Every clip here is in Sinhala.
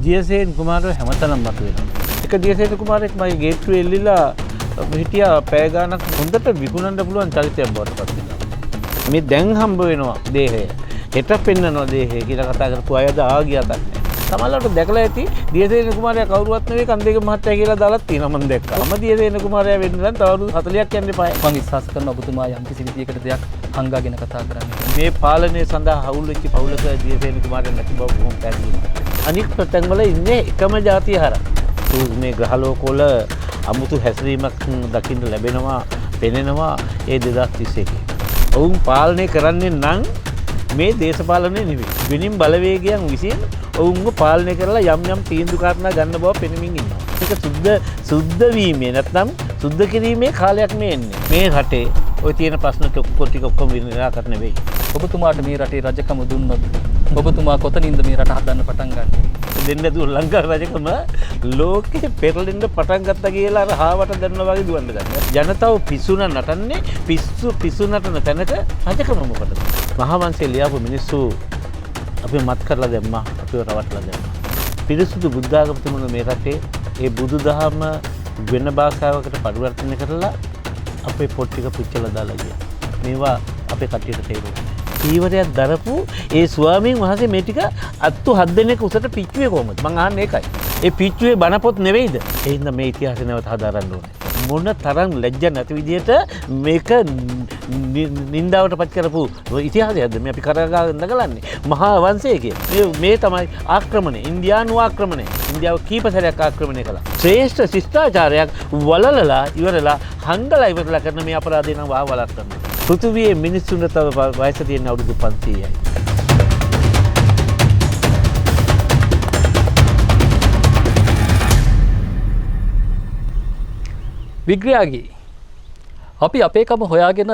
දියසේන කුමාරව හැමතැනම මතුවෙනවා. එක දියසේන කුමාරයෙක් මගේ ගේට්ටුවේ එල්ලිලා හිටියා පැය ගානක් හොඳට විකුණන්න පුළුවන් චරිතයක් බවට පත් වෙනවා. මේ දැන් හම්බ වෙනවා දේහය. හෙට පෙන්නනවා දේහය කියලා කතා කරපු අයද ආගියතක් නැහැ. සමහරවිට දැකලා ඇති දියසේන කුමාරයා කවුරුවත් නෙවෙයි කන්දේක මහත්තයා කියලා දාලා තියෙනවා මම දැක්කා. මම දියසේන කුමාරයා වෙන්න නම් තව අවුරුදු 40ක් යන්න එපා. මම විශ්වාස කරනවා ඔබතුමා යම් කිසි විදියකට දෙයක් හංගාගෙන කතා කරන්නේ. මේ පාලනය සඳහා හවුල් වෙච්ච පවුලක දියසේන කුමාරයා නැති බව බොහොම පැහැදිලියි. අනික් ප්‍රතංග වල ඉන්නේ එකම ජාතිය හරහා. මේ ග්‍රහලෝකවල අමුතු හැසිරීමක් දකින්න ලැබෙනවා, පෙනෙනවා ඒ 2031. ඔවුන් පාලනය කරන්නේ නම් මේ දේශපාලනය නෙවෙයි. වෙනින් බලවේගයන් විසින් ඔවුන්ව පාලනය කරලා යම් යම් තීන්දුව කාරණා ගන්න බව පෙනෙමින් ඉන්නවා. ඒක සුද්ධ වීමේ නැත්නම් සුද්ධ කිරීමේ කාලයක් මේ එන්නේ. මේ රටේ ඔය තියෙන ප්‍රශ්න ටික ඔක්කොම නිරාකරණය වෙයි. ඔබතුමාට මේ රටේ රජකම දුන්නොත් ඔබතුමා කොතනින්ද මේ රට හදන්න පටන් ගන්නේ? දෙන්න දුර ලංකා රජකම ලෝකෙ පෙරලෙන්න පටන් ගත්තා කියලා අර හාවට දැන්නා වගේ දුවන්න ගන්නවා. ජනතාව පිසුන නටන්නේ පිස්සු නටන තැනක රජකම මොකටද? මහාවංශය ලියාපු මිනිස්සු අපි මත් කරලා දැම්මා, අපිව රවට්ටලා දැම්මා. පිරිසුදු බුද්ධාගම තිබුණ මේ රටේ ඒ බුදුදහම වෙන භාෂාවකට පරිවර්තනය කරලා අපේ පොත් ටික පුච්චලා දාලා ගියා. මේවා අපේ කට්ටියට තේරුණා. ඊවරයක් දරපු ඒ ස්වාමීන් වහන්සේ මේ ටික අත්තු 7 දෙනෙක් උසට පිච්චුවේ කොහොමද? මං අහන්නේ ඒකයි. ඒ පිච්චුවේ බණ පොත් නෙවෙයිද? ඒ හින්දා මේ ඉතිහාසය නැවත හදාරන්න ඕනේ. මොන තරම් ලැජ්ජ නැති විදියට මේක නින්දාවට පත් කරපු ඉතිහාසයක්ද මේ අපි කරගන්න දගලන්නේ. මහා වංශය කියන්නේ මේ තමයි ආක්‍රමණය. ඉන්දියානු ආක්‍රමණය. ඉන්දියාව කීප සැරයක් ආක්‍රමණය කළා. ශ්‍රේෂ්ඨ ශිෂ්ටාචාරයක් වලලලා ඉවරලා හංගලා ඉවරලා කරන මේ අපරාධය නම් වලක්වන්න. පෘථිවියේ මිනිස්සුන්ට තව වයස තියෙන අවුරුදු 500යි. විග්‍රහාගී අපි අපේකම හොයාගෙන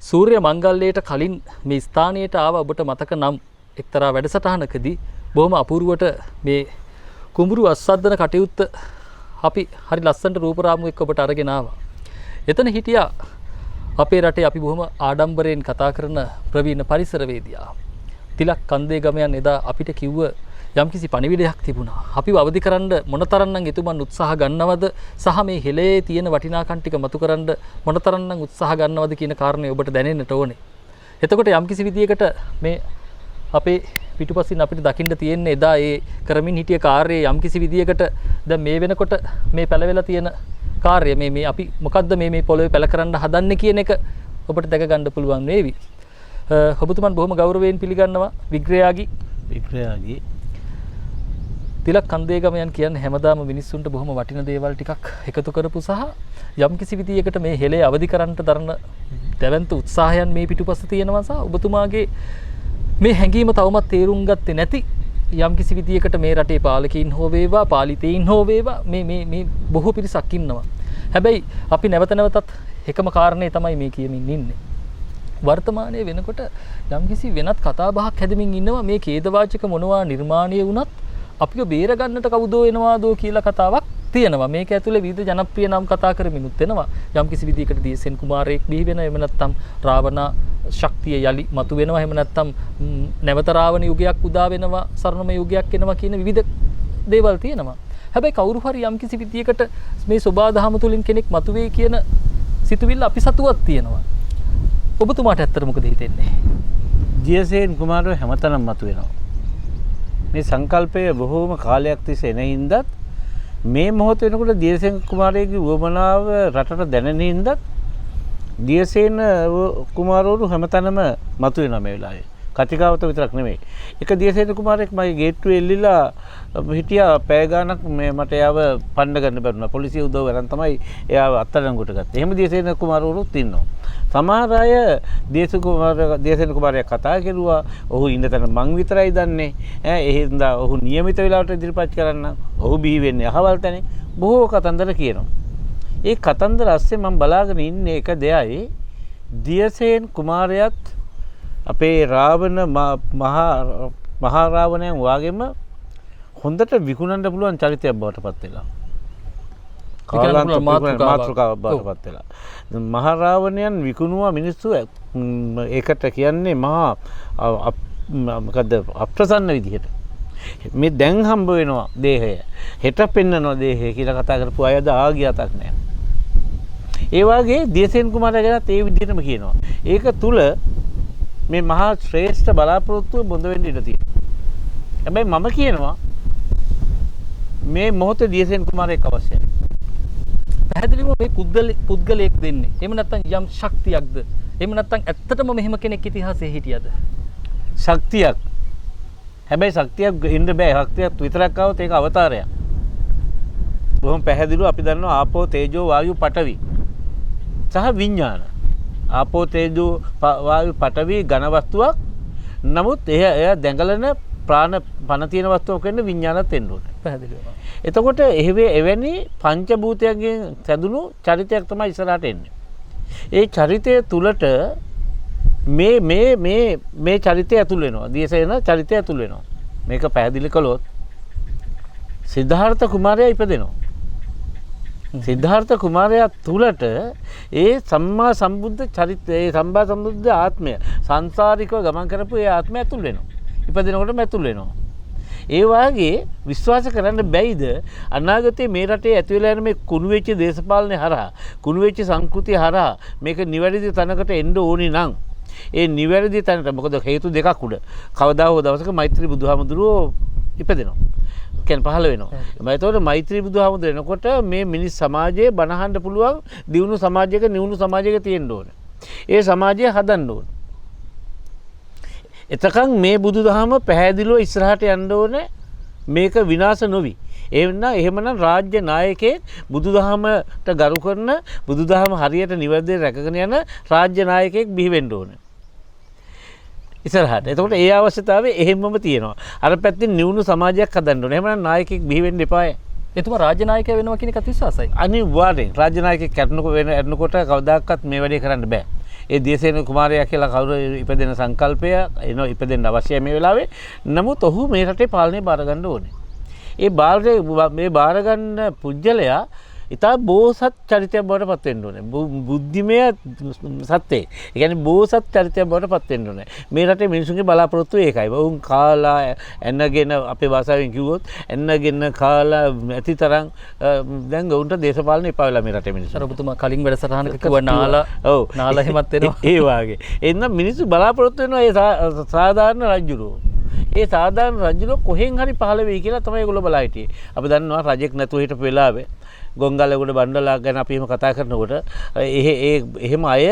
සූර්ය මංගල්‍යයට කලින් මේ ස්ථානයට ආව ඔබට මතක නම් එක්තරා වැඩසටහනකදී බොහොම අපූර්වට මේ කුඹුරු අස්වද්දන කටයුත්ත අපි හරි ලස්සනට රූපරාමුවෙක් ඔබට අරගෙන ආවා. එතන හිටියා අපේ රටේ අපි බොහොම ආඩම්බරයෙන් කතා කරන ප්‍රවීණ පරිසරවේදියා. තිලක් කන්දේගමයන් එදා අපිට කිව්ව යම්කිසි පණිවිඩයක් තිබුණා. අපිව අවදි කරන්න මොනතරම්නම් එතුමන් උත්සාහ ගන්නවද සහ මේ හෙලේ තියෙන වටිනාකම් ටික මතු කරන්න මොනතරම්නම් උත්සාහ ගන්නවද කියන කාරණේ ඔබට දැනෙන්නට ඕනේ. එතකොට යම්කිසි විදියකට මේ අපේ පිටුපසින් අපිට දකින්න තියෙන්නේ එදා ඒ කරමින් හිටිය කාර්යයේ යම්කිසි විදියකට දැන් මේ වෙනකොට මේ පැලවෙලා තියෙන කාර්ය මේ අපි මොකද්ද මේ පොළොවේ පැල කරන්න හදන්නේ කියන එක ඔබට දැක ගන්න පුළුවන් වේවි. ඔබතුමන් බොහොම ගෞරවයෙන් පිළිගන්නවා විග්‍රහාගී තිලක් කන්දේගමයන් කියන්නේ හැමදාම මිනිස්සුන්ට බොහොම වටින දේවල් ටිකක් එකතු කරපු සහ යම්කිසි විදියකට මේ හෙලේ අවදි කරන්නට දරන දැවැන්ත උත්සාහයන් මේ පිටුපස තියෙනවා සහ ඔබතුමාගේ මේ හැඟීම තවමත් තේරුම් ගත්තේ නැති යම්කිසි විදියකට මේ රටේ පාලකයින් හෝ වේවා පාලිතයින් හෝ වේවා මේ බොහෝ පිරිසක් ඉන්නවා. හැබැයි අපි නැවත නැවතත් එකම කාරණේ තමයි මේ කියමින් ඉන්නේ. වර්තමානයේ වෙනකොට යම්කිසි වෙනත් කතා බහක් හැදෙමින් ඉන්නවා මේ ඛේදවාචක මොනවා නිර්මාණය වුණත් අපිව බේර ගන්නට කවුදෝ එනවාදෝ කියලා කතාවක් තියෙනවා. මේක ඇතුලේ විවිධ ජනප්‍රිය නම් කතා කරමිනුත් වෙනවා. යම්කිසි විදිහකට දියසෙන් කුමාරයෙක් බිහි වෙනවා. එහෙම නැත්නම් රාවණ ශක්තිය යලි මතු වෙනවා. එහෙම නැත්නම් නැවත රාවණ යුගයක් උදා වෙනවා. සරණම යුගයක් එනවා කියන විවිධ දේවල් තියෙනවා. හැබැයි කවුරු හරි යම්කිසි විදිහකට මේ සෝබාදහම තුලින් කෙනෙක් මතුවේ කියන සිතුවිල්ල අපි සතුවක් තියෙනවා. ඔබතුමාට ඇත්තට මොකද හිතෙන්නේ? දියසේන කුමාරව හැමතැනම මතුවෙනවා. මේ සංකල්පය බොහෝම කාලයක් තිස්සේ එන හින්දත් මේ මොහොත වෙනකොට දියසේන කුමාරයාගේ වමනාව රටට දැනෙන හින්දත් දියසේන කුමාරවරු හැමතැනම මතුවෙනවා මේ වෙලාවේ. කතිකාවත විතරක් නෙමෙයි. එක දියසේන කුමාරයෙක් මගේ ගේට්ටුවේ එල්ලිලා හිටියා පැය ගාණක් මේ මට එයාව පණ්ඩ ගන්න බැරුණා. පොලිසිය උදව් කරන් තමයි එයාව අත්අඩංගුවට ගත්තේ. එහෙම දියසේන කුමාරවරුත් ඉන්නවා. සමහර අය දියසේන කුමාරයා කතා කරුවා. ඔහු ඉන්න තැන මං විතරයි දන්නේ. ඒ හින්දා ඔහු નિયમિત වෙලාවට ඉදිරිපත් කරන්න. ඔහු බිහි වෙන්නේ අහවල් තැනේ. බොහෝ කතන්දර කියනවා. ඒ කතන්දර ඇස්සේ මම බලාගෙන ඉන්නේ එක දෙයයි දියසේන කුමාරයාත් අපේ රාවණ මහා රාවණයන් වාගේම හොඳට විකුණන්න පුළුවන් චරිතයක් බවට පත් වෙලා. මාතෘකාවක් බවට පත් වෙලා. මහා රාවණයන් විකුණුවා මිනිස්සු ඒකට කියන්නේ මහා මොකද්ද අප්‍රසන්න විදිහට. මේ දැන් හම්බ වෙනවා දේහය. හෙට පෙන්නනවා දේහය කියලා කතා කරපු අයද ආගියතක් නැහැ. ඒ වගේ දියසේන කුමාරයා ගැනත් ඒ විදිහටම කියනවා. ඒක තුල මේ මහා ශ්‍රේෂ්ඨ බලාපොරොත්තුව බොඳ වෙන්න ඉඩ තියෙනවා. හැබැයි මම කියනවා මේ මොහොතේ දියසේන කුමාරයෙක් අවශ්‍යයි. පැහැදිලිවම මේ පුද්ගලයෙක් දෙන්නේ. එහෙම නැත්නම් යම් ශක්තියක්ද? එහෙම නැත්නම් ඇත්තටම මෙහෙම කෙනෙක් ඉතිහාසයේ හිටියද? ශක්තියක්. හැබැයි ශක්තියක් ඉන්න බෑ. ශක්තියක් විතරක් આવොත් ඒක අවතාරයක්. බොහොම පැහැදිලිව අපි දන්නවා ආපෝ තේජෝ වායු පඨවි සහ විඥාන. ආපෝ තේජෝ වායු පඨවි ඝන වස්තුවක්. නමුත් එය දැඟලන ප්‍රාණ පන තියෙන වස්තුවක් වෙන්න විඥානත් එන්න ඕනේ. පැහැදිලිවම. එතකොට එවැනි පංචභූතයන්ගෙන් සැදුණු චරිතයක් තමයි ඉස්සරහට එන්නේ. ඒ චරිතය තුලට මේ චරිතය ඇතුල් වෙනවා. දියසේන චරිතය ඇතුල් වෙනවා. මේක පැහැදිලි කළොත් සිද්ධාර්ථ කුමාරයා ඉපදෙනවා. සිද්ධාර්ථ කුමාරයා තුලට ඒ සම්මා සම්බුද්ධ චරිතය, ඒ සම්මා සම්බුද්ධ ආත්මය, සංසාරිකව ගමන් කරපු ඒ ආත්මය ඇතුල් වෙනවා. ඉපදෙනකොටම ඇතුල් වෙනවා. ඒ වාගේ විශ්වාස කරන්න බැයිද අනාගතයේ මේ රටේ ඇති වෙලා යන මේ කුණු වෙච්ච දේශපාලනය හරහා, කුණු වෙච්ච සංස්කෘතිය හරහා මේක නිවැරදි තැනකට එන්න ඕනි නම් ඒ නිවැරදි තැනට මොකද හේතු දෙකක් උඩ කවදා හෝ දවසක මෛත්‍රී බුදුහාමුදුරුවෝ ඉපදෙනවා. කියන්නේ පහළ වෙනවා. එතකොට මෛත්‍රී බුදුහාමුදුරුවෝ එනකොට මේ මිනිස් සමාජයේ බණහන්න පුළුවන් දියුණු සමාජයක, නිවුණු සමාජයක තියෙන්න ඕනේ. ඒ සමාජය හදන්න ඕනේ. එතකන් මේ බුදුදහම පැහැදිලිව ඉස්සරහට යන්න ඕනේ මේක විනාශ නොවි. එහෙමනම් රාජ්‍ය නායකයෙක් බුදුදහමට ගරු කරන, බුදුදහම හරියට නිවැරදිව රැකගෙන යන රාජ්‍ය නායකයෙක් බිහි වෙන්න ඕනේ. ඉස්සරහට. එතකොට ඒ අවශ්‍යතාවය එහෙමම තියෙනවා. අර පැත්තෙන් නිවුණු සමාජයක් හදන්න ඕනේ. එහෙමනම් නායකයෙක් බිහි වෙන්න එපායි. එතුමා රාජ්‍ය නායකයා වෙනවා කියන එකත් විශ්වාසයි. අනිවාර්යෙන් රාජ්‍ය නායකයෙක් කරනකොට කවදාකවත් මේ වැඩේ කරන්න බෑ. ඒ දියසේන කුමාරයා කියලා කවුරු ඉපදෙන සංකල්පය එනවා ඉපදෙන්න අවශ්‍යයි මේ වෙලාවේ. නමුත් ඔහු මේ රටේ පාලනය බාර ගන්න ඕනේ. මේ බාර ගන්න පුජ්‍යලයා ඉතා බෝසත් චරිතයක් බවට පත් වෙන්න ඕනේ. බුද්ධිමය සත්‍යය. ඒ කියන්නේ බෝසත් චරිතයක් බවට පත් වෙන්න ඕනේ. මේ රටේ මිනිසුන්ගේ බලාපොරොත්තු ඒකයි. වුන් කාලා එන්නගෙන අපේ භාෂාවෙන් කිව්වොත් එන්නගෙන කාලා ඇතිතරම් දැන් උන්ට දේශපාලන එපා වෙලා මේ රටේ මිනිස්සු. අර ඔබතුමා කලින් වැඩසටහනක කිව්වා නාලා නාලා එහෙමත් වෙනවා. ඒ වාගේ. එන්න මිනිස්සු බලාපොරොත්තු වෙනවා ඒ සාධාරණ රජුරෝ. ඒ සාධාරණ රජුරෝ කොහෙන් හරි පහළ වෙයි කියලා තමයි ඒගොල්ලෝ බලා හිටියේ. අපි දන්නවා රජෙක් නැතුව හිටපු වෙලාවේ ගොංගලගොඩ බණ්ඩලා ගැන අපි එහෙම කතා කරනකොට එහෙම අය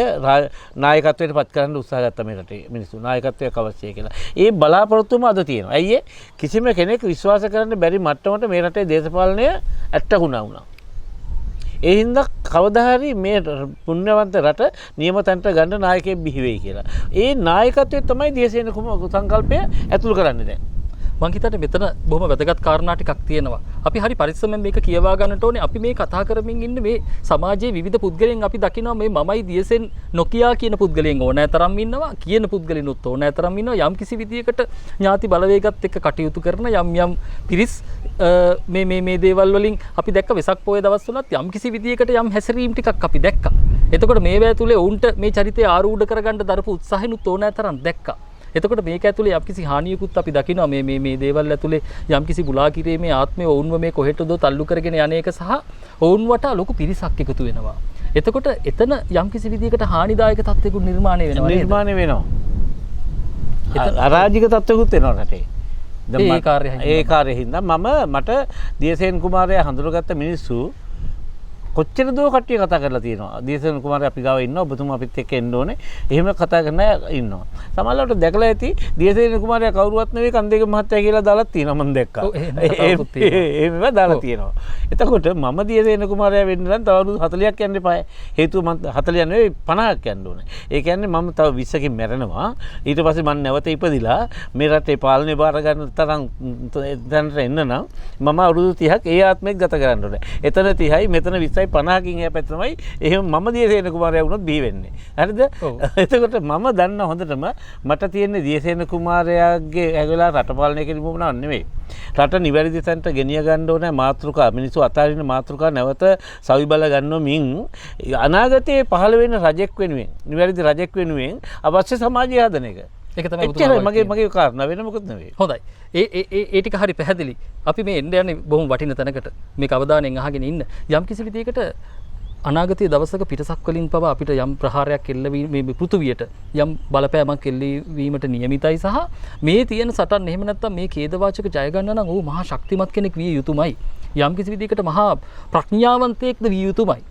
නායකත්වයට පත් කරන්න උත්සාහ ගත්තා මේ රටේ මිනිස්සු. නායකත්වයක් අවශ්‍යයි කියලා. ඒ බලාපොරොත්තුම අද තියෙනවා. ඇයි කිසිම කෙනෙක් විශ්වාස කරන්න බැරි මට්ටමට මේ රටේ දේශපාලනය ඇට්ටකුණා වුණා. ඒ හින්දා කවදා හරි මේ පුණ්‍යවන්ත රට නියම තැනට ගන්න නායකයෙක් බිහි වෙයි කියලා. ඒ නායකත්වය තමයි දියසේන සංකල්පය ඇතුළු කරන්නේ දැන්. මං හිතන්නේ මෙතන බොහොම වැදගත් කාරණා ටිකක් තියෙනවා. අපි හරි පරිස්සමෙන් මේක කියවා ගන්නට ඕනේ. අපි මේ කතා කරමින් ඉන්නේ මේ සමාජයේ විවිධ පුද්ගලයන් අපි දකිනවා මේ මමයි දියසෙන් නොකියා කියන පුද්ගලයන් ඕනෑ තරම් ඉන්නවා. කියන පුද්ගලිනුත් ඕනෑ තරම් ඉන්නවා. යම් කිසි විදියකට ඥාති බලවේගත් එක්ක කටයුතු කරන යම් පිරිස් මේ දේවල් වලින් අපි දැක්ක වෙසක් පොයේ දවස්වලත් යම් කිසි විදියකට යම් හැසිරීම් ටිකක් අපි දැක්කා. එතකොට මේ වේ තුලේ උන්ට මේ චරිතය ආරූඪ කරගන්න දරපු උත්සාහිනුත් ඕනෑ තරම් දැක්කා. එතකොට මේක ඇතුලේ යම්කිසි හානියකුත් අපි දකිනවා මේ දේවල් ඇතුලේ යම්කිසි බුලා කිරීමේ ආත්මය ඔවුන්ව මේ කොහෙටද තල්ලු කරගෙන යන එක සහ ඔවුන් වටා ලොකු පිරිසක් එකතු වෙනවා. එතකොට එතන යම්කිසි විදියකට හානිදායක තත්ත්වයකට නිර්මාණය වෙනවා. අරාජික තත්ත්වයකුත් වෙනවා රටේ. ඒ කාර්යය හින්දා මට දියසේන කුමාරයා හඳුනගත්ත මිනිස්සු කොච්චර දෝ කට්ටිය කතා කරලා තියෙනවා. දියසේන කුමාරයා අපි ගාව ඉන්නවා. ඔබතුමා අපිත් එක්ක එන්න ඕනේ. එහෙම කතා කරන අය ඉන්නවා. සමහරවිට දැකලා ඇති දියසේන කුමාරයා කවුරුවත් නෙවෙයි කන්දේක මහත්තයා කියලා දාලා තියෙනවා මම දැක්කා. එහෙම දාලා තියෙනවා. එතකොට මම දියසේන කුමාරයා වෙන්න නම් තව අවුරුදු 40ක් යන්න එපායි. හේතුව මම 40 නෙවෙයි 50ක් යන්න ඕනේ. ඒ කියන්නේ මම තව 20කින් මැරෙනවා. ඊට පස්සේ මම නැවත ඉපදිලා මේ රටේ පාලනය බාර ගන්න තරම් දැනට එන්න නම් මම අවුරුදු 30ක් ඒ ආත්මෙත් ගත කරන්න ඕනේ. එතන 30යි මෙතන 20යි 50කින් එහා පැත්ත තමයි එහෙම මම දියසේන කුමාරයා වුණොත් බිහි වෙන්නේ. හරිද? එතකොට මම දන්න හොඳටම මට තියෙන්නේ දියසේන කුමාරයාගේ ඇගලා රට පාලනය කිරීම වුණා නෙවෙයි. රට නිවැරදි තැනට ගෙනිය ගන්න ඕනේ මාතෘකා මිනිස්සු අතාරින මාතෘකා නැවත සවිබල ගන්නමින් අනාගතයේ පහළ වෙන රජෙක් වෙනුවෙන් නිවැරදි රජෙක් වෙනුවෙන් අවශ්‍ය සමාජය හදන එක. ඒක තමයි එච්චරයි මගේ කාරණා වෙන මොකුත් නෙවෙයි. හොඳයි. ඒ ටික හරි පැහැදිලි. අපි මේ එන්න යන්නේ බොහොම වටින තැනකට. මේක අවධානයෙන් අහගෙන ඉන්න. යම් කිසි විදියකට අනාගතයේ දවසක පිටසක් වලින් පවා අපිට යම් ප්‍රහාරයක් එල්ලවීම මේ පෘථුවියට යම් බලපෑමක් එල්ලවීමට නියමිතයි සහ මේ තියෙන සටන් එහෙම නැත්නම් මේ ඛේදවාචක ජය ගන්න නම් ඌ මහා ශක්තිමත් කෙනෙක් විය යුතුමයි. යම් කිසි විදියකට මහා ප්‍රඥාවන්තයෙක්ද විය යුතුමයි.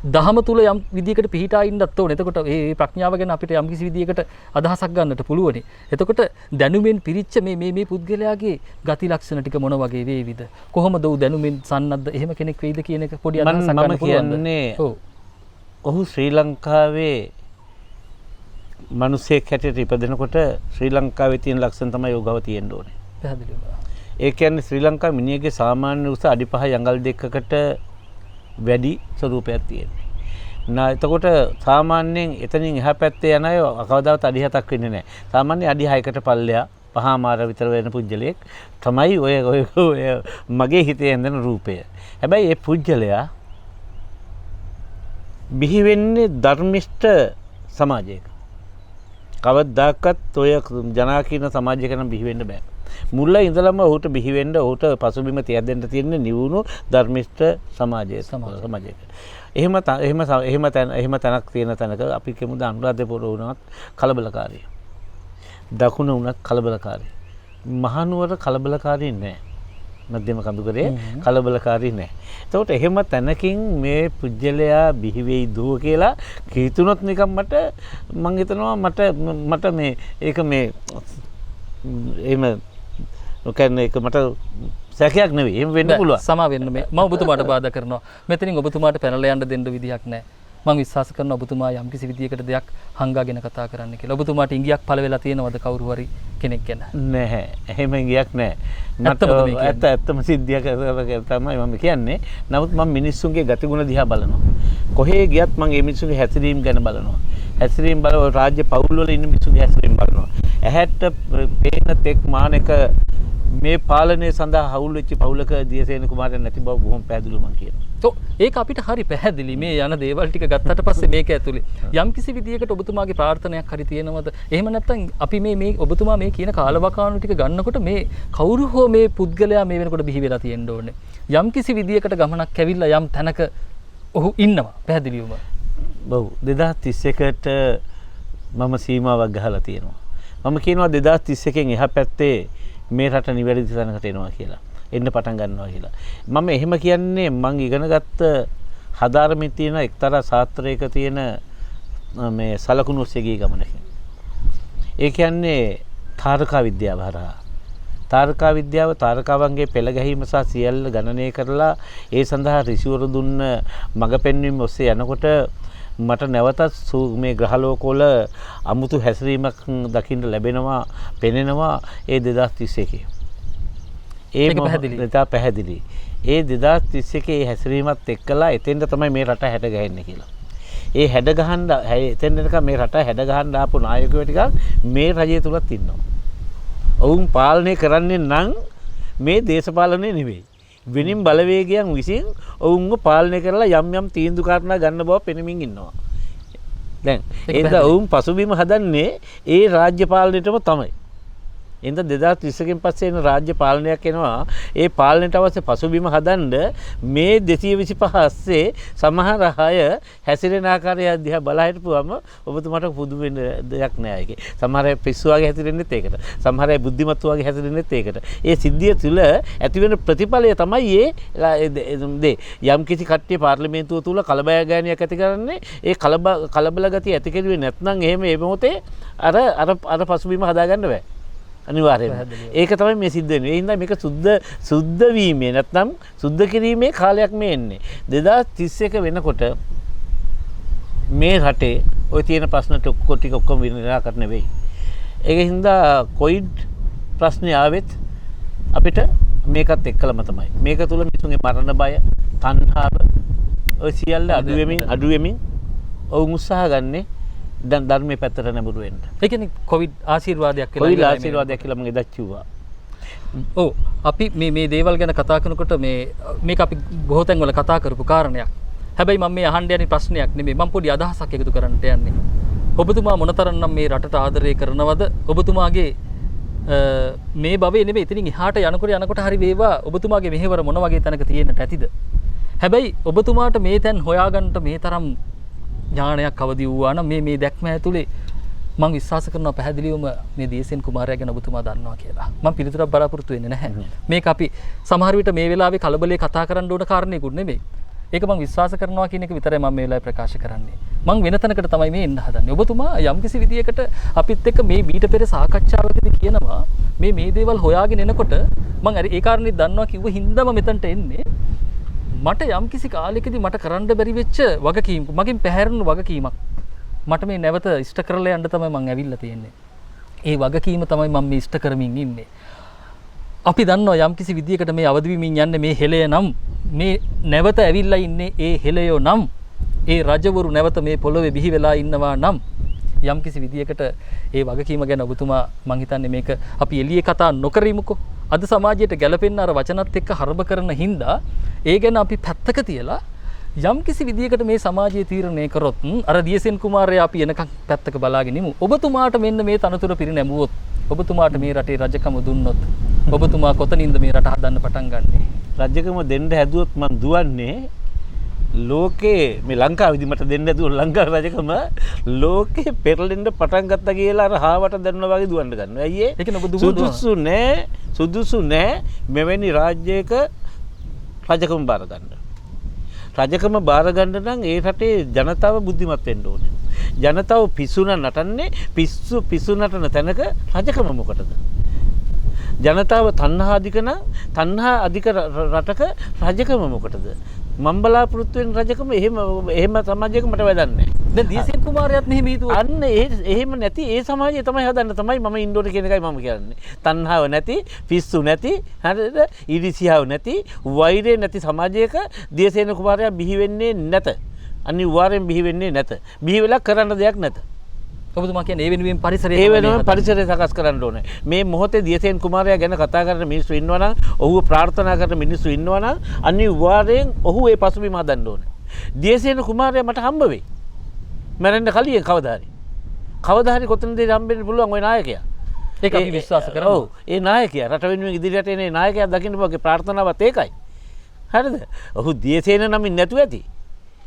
දහම තුල යම් විදියකට පිහිටා ඉන්නත් ඕනේ. එතකොට මේ ප්‍රඥාව ගැන අපිට යම් කිසි විදියකට අදහසක් ගන්නට පුළුවනි. එතකොට දැනුමෙන් පිරිච්ච මේ පුද්ගලයාගේ ගති ලක්ෂණ ටික මොන වගේ වේවිද? කොහොමද ඌ දැනුමෙන් සන්නද්ධ එහෙම කෙනෙක් වෙයිද කියන එක පොඩි අදහසක් ගන්න පුළුවන්ද? ඔව්. ඔහු ශ්‍රී ලංකාවේ මිනිසෙක් හැටියට ඉපදෙනකොට ශ්‍රී ලංකාවේ තියෙන ලක්ෂණ තමයි ඔහු ගාව තියෙන්න ඕනේ. පැහැදිලිව. ඒ කියන්නේ ශ්‍රී ලංකාවේ මිනිහගේ සාමාන්‍ය උස අඩි 5 යඟල් 2කට වැඩි ස්වරූපයක් තියෙනවා. එතකොට සාමාන්‍යයෙන් එතනින් එහා පැත්තේ යන අය කවදාවත් අඩි 7ක් වෙන්නේ නැහැ. සාමාන්‍ය අඩි 6කට පල්ලෙයා පහමාර විතර වෙන පුජ්‍යලයක් තමයි ඔය මගේ හිතේ ඇඳෙන රූපය. හැබැයි ඒ පුජ්‍යලයා බිහි වෙන්නේ ධර්මිෂ්ඨ සමාජයක. කවදාකවත් ඔය ජනාකීර්ණ සමාජයක නම් බිහි වෙන්න බෑ. මුල ඉඳලම ඔහුට බිහි වෙන්න ඔහුට පසුබිම තියදෙන්න තියෙන නිවුණු ධර්මිෂ්ඨ සමාජයක. එහෙම තැනක් තියෙන තැනක අපි කියමු අනුරාධපුර වුණත් කලබලකාරී. දකුණ වුණත් කලබලකාරී. මහනුවර කලබලකාරී නැහැ. මධ්‍යම කඳුකරේ කලබලකාරී නැහැ. එතකොට එහෙම තැනකින් මේ පුජ්‍යලයා බිහි වෙයි දුව කියලා කීතුනොත් නිකන් මම හිතනවා මට මේ ඒක මේ එහෙම නොකරන එක මට සැකයක් නෙවෙයි. එහෙම වෙන්න පුළුවන්. සමා වෙන්න මේ මම ඔබතුමාට බාධා කරනවා. මෙතනින් ඔබතුමාට පැනලා යන්න දෙන්න විදියක් නැහැ. මම විශ්වාස කරනවා ඔබතුමා යම් කිසි විදියකට දෙයක් හංගාගෙන කතා කරන්න කියලා. ඔබතුමාට ඉංගියක් පළ වෙලා තියෙනවද කවුරු හරි කෙනෙක් ගැන? නැහැ. එහෙම ඉංගියක් නැහැ. ඇත්තම සිද්ධියක් තමයි මම කියන්නේ. නමුත් මම මිනිස්සුන්ගේ ගතිගුණ දිහා බලනවා. කොහේ ගියත් මම මේ මිනිස්සුන්ගේ හැසිරීම ගැන බලනවා. හැසිරීම බලව රාජ්‍ය පවුල් වල ඉන්න මිනිස්සුන්ගේ හැසිරීම බලනවා. ඇහැට පේන තෙක් මානක මේ පාලනය සඳහා හවුල් වෙච්ච පවුලක දියසේන කුමාරයන් නැති බව බොහොම පැහැදිලිව මම කියනවා. ඔව් ඒක අපිට හරි පැහැදිලි. මේ යන දේවල් ටික ගත්තට පස්සේ මේක ඇතුලේ යම් කිසි විදියකට ඔබතුමාගේ ප්‍රාර්ථනාවක් හරි තියෙනවද? එහෙම නැත්නම් අපි මේ ඔබතුමා මේ කියන කාලවකාණු ටික ගන්නකොට මේ කවුරු හෝ මේ පුද්ගලයා මේ වෙනකොට බිහි වෙලා තියෙන්න ඕනේ. යම් කිසි විදියකට ගමනක් ඇවිල්ලා යම් තැනක ඔහු ඉන්නවා පැහැදිලිවම. ඔව් 2031ට මම සීමාවක් ගහලා තියෙනවා. මම කියනවා 2031න් එහා පැත්තේ මේ රට නිවැරදි තැනකට එනවා කියලා. එන්න පටන් ගන්නවා කියලා. මම එහෙම කියන්නේ මං ඉගෙන ගත්ත හදාරමින් තියෙන එක්තරා ශාස්ත්‍රයක තියෙන මේ සලකුණු ඔස්සේ ගිය ගමනකින්. ඒ කියන්නේ තාරකා විද්‍යාව හරහා. තාරකා විද්‍යාව තාරකාවන්ගේ පෙළ ගැහිම සහ සියල්ල ගණනය කරලා ඒ සඳහා ඍෂිවරු දුන්න මඟ පෙන්වීම ඔස්සේ යනකොට මට නැවතත් මේ ග්‍රහලෝකවල අමුතු හැසිරීමක් දකින්න ලැබෙනවා පෙනෙනවා ඒ 2031. ඒක පැහැදිලි. ඒ 2031 ඒ හැසිරීමත් එක්කලා එතෙන්ද තමයි මේ රට හැඩ ගහන්නේ කියලා. ඒ හැඩ ගහන්න එතෙන්දක මේ රට හැඩ ගහන්න ආපු නායකයෝ ටිකක් මේ රජය තුලත් ඉන්නවා. ඔවුන් පාලනය කරන්නේ නම් මේ දේශපාලනය නෙවෙයි. වෙනින් බලවේගයන් විසින් ඔවුන්ව පාලනය කරලා යම් තීන්දුව කාරණා ගන්න බව පෙනෙමින් ඉන්නවා. දැන් ඒද ඔවුන් පසුබිම හදන්නේ ඒ රාජ්‍ය පාලනයටම තමයි. එඳ 2030කින් පස්සේ එන රාජ්‍ය පාලනයක් එනවා. ඒ පාලනයට අවශ්‍ය පසුබිම හදන්න මේ 225 ඇස්සේ සමහර අය හැසිරෙන ආකාරය දිහා බලා හිටපුවම ඔබතුමාට පුදුම වෙන දෙයක් නෑ ඒකේ. සමහර අය පිස්සු වගේ හැසිරෙන්නෙත් ඒකට. සමහර අය බුද්ධිමත් වගේ හැසිරෙන්නෙත් ඒකට. ඒ සිද්ධිය තුළ ඇතිවෙන ප්‍රතිඵලය තමයි ඒ යම් කිසි කට්ටිය පාර්ලිමේන්තුව තුළ කලබගෑනියක් ඇති කරන්නේ. ඒ කලබල ගතිය ඇති කෙරුවේ නැත්නම් එහෙම ඒ මොහොතේ අර පසුබිම හදාගන්න බෑ. අනිවාර්යයෙන්ම ඒක තමයි මේ සිද්ධ වෙන්නේ. ඒ හින්දා මේක සුද්ධ වීමේ නැත්නම් සුද්ධ කිරීමේ කාලයක් මේ එන්නේ. 2031 වෙනකොට මේ රටේ ওই තියෙන ප්‍රශ්න ටික ඔක්කොම නිරාකරණය වෙයි. ඒක හින්දා කොයිඩ් ප්‍රශ්නේ ආවෙත් අපිට මේකත් එක්කලම තමයි. මේක තුල මිනිසුන්ගේ මරණ බය, තණ්හාව ඔය සියල්ල අඩු වෙමින් ඔවුන් උත්සාහ ගන්නේ දැන් ධර්මයේ පැත්තට නැඹුරු වෙන්න. ඒ කියන්නේ කොවිඩ් ආශිර්වාදයක් කියලා. කොවිඩ් ආශිර්වාදයක් කියලා මම එදා කිව්වා. ඔව් අපි මේ දේවල් ගැන කතා කරනකොට මේක අපි බොහෝ තැන්වල කතා කරපු කාරණයක්. හැබැයි මම මේ අහන්න යන්නේ ප්‍රශ්නයක් නෙමෙයි. මම පොඩි අදහසක් එකතු කරන්නට යන්නේ. ඔබතුමා මොනතරම්නම් මේ රටට ආදරය කරනවද? ඔබතුමාගේ මේ භවයේ නෙමෙයි ඉතින් එහාට යනකොට හරි වේවා ඔබතුමාගේ මෙහෙවර මොන වගේ තැනක තියෙන්නට ඇතිද? හැබැයි ඔබතුමාට මේ තැන් හොයාගන්න මේ තරම් ඥානයක් අවදි වූවා නම් මේ දැක්ම ඇතුලේ මම විශ්වාස කරනවා පැහැදිලිවම මේ දේසෙන් කුමාරයා ගැන ඔබතුමා දන්නවා කියලා. මම පිළිතුරක් බලාපොරොත්තු වෙන්නේ නැහැ. මේක අපි සමහර විට මේ වෙලාවේ කලබලේ කතා කරන්න ඕන කාරණේකුත් නෙමෙයි. ඒක මම විශ්වාස කරනවා කියන එක විතරයි මම මේ වෙලාවේ ප්‍රකාශ කරන්නේ. මම වෙන තැනකට තමයි මේ එන්න හදන්නේ. ඔබතුමා යම්කිසි විදියකට අපිත් එක්ක මේ මීට පෙර සාකච්ඡාවකදී කියනවා මේ දේවල් හොයාගෙන එනකොට මම ඒ කාරණේ දන්නවා කිව්ව හින්දාම මෙතනට එන්නේ. මට යම්කිසි කාලයකදී මට කරන්න බැරි වෙච්ච වගකීම් මගෙන් පැහැරුණු වගකීමක් මට මේ නැවත ඉෂ්ට කරලා යන්න තමයි මම ඇවිල්ලා තියෙන්නේ. ඒ වගකීම තමයි මම මේ ඉෂ්ට කරමින් ඉන්නේ. අපි දන්නවා යම්කිසි විදියකට මේ අවදි වීමින් යන්නේ මේ හෙළය නම් මේ නැවත ඇවිල්ලා ඉන්නේ ඒ හෙළයෝ නම් ඒ රජවරු නැවත මේ පොළොවේ බිහි වෙලා ඉන්නවා නම් යම්කිසි විදියකට ඒ වගකීම ගැන ඔබතුමා මං හිතන්නේ මේක අපි එළියේ කතා නොකරමුකෝ. අද සමාජයට ගැළපෙන්න අර වචනත් එක්ක හරබ කරන හින්දා ඒ ගැන අපි පැත්තක තියලා යම්කිසි විදියකට මේ සමාජයේ තීරණය කරොත් අර දියසෙන් කුමාරයා අපි එනකන් පැත්තක බලාගෙන ඉමු. ඔබතුමාට මෙන්න මේ තනතුර පිරිනැමුවොත් ඔබතුමාට මේ රටේ රජකම දුන්නොත් ඔබතුමා කොතනින්ද මේ රට හදන්න පටන් ගන්නෙ? රජකම දෙන්න හැදුවොත් මං දුවන්නේ ලෝකේ මේ ලංකාවේදී මට දෙන්න හැදුවොත් ලංකාවේ රජකම ලෝකේ පෙරලෙන්න පටන් ගත්තා කියලා අර හාවට දැන්නා වගේ දුවන්න ගන්නවා. ඇයි ඒ? ඒක නේ ඔබ දුවනවා. සුදුසු නෑ මෙවැනි රාජ්‍යයක රජකම බාර ගන්න. රජකම බාර ගන්න නම් ඒ රටේ ජනතාව බුද්ධිමත් වෙන්න ඕනේ. ජනතාව පිසුන නටන්නේ පිසු නටන තැනක රජකම මොකටද? ජනතාව තණ්හා අධික නම් තණ්හා අධික රටක රජකම මොකටද? මම බලාපොරොත්තු වෙන රජකම එහෙම සමාජයක මට වැඩන්නේ නැහැ. දැන් දියසෙන් කුමාරයාත් මෙහෙම හිතුවා. අන්න එහෙම නැති ඒ සමාජය තමයි හදන්න තමයි මම ඉන්න ඕනේ කියන එකයි මම කියන්නේ. තණ්හාව නැති, පිස්සු නැති, හරිද? ඊර්ෂ්‍යාව නැති, වෛරය නැති සමාජයක දියසෙන් කුමාරයා බිහි වෙන්නේ නැත. අනිවාර්යෙන් බිහි වෙන්නේ නැත. බිහි වෙලා කරන්න දෙයක් නැත. ඔබතුමා කියන්නේ ඒ වෙනුවෙන් පරිසරය පරිසරය සකස් කරන්න ඕනේ. මේ මොහොතේ දියසෙන් කුමාරයා ගැන කතා කරන මිනිස්සු ඉන්නවා නම්, ඔහුව ප්‍රාර්ථනා කරන මිනිස්සු ඉන්නවා නම් අනිවාර්යෙන් ඔහු ඒ පසුබිම හදන්න ඕනේ. දියසෙන් කුමාරයා මට හම්බ වෙයි. මරන්න කලින් කවදා හරි කොතනද හම්බෙන්න පුළුවන් ওই නායකයා. ඒක අපි විශ්වාස කරනවා. ඔව්. ඒ නායකයා රට වෙනුවෙන් ඉදිරියට එන ඒ නායකයා දකින්න වගේ ප්‍රාර්ථනාවත් ඒකයි. හරිද? ඔහු දියසේන නමින් නැතුව ඇති.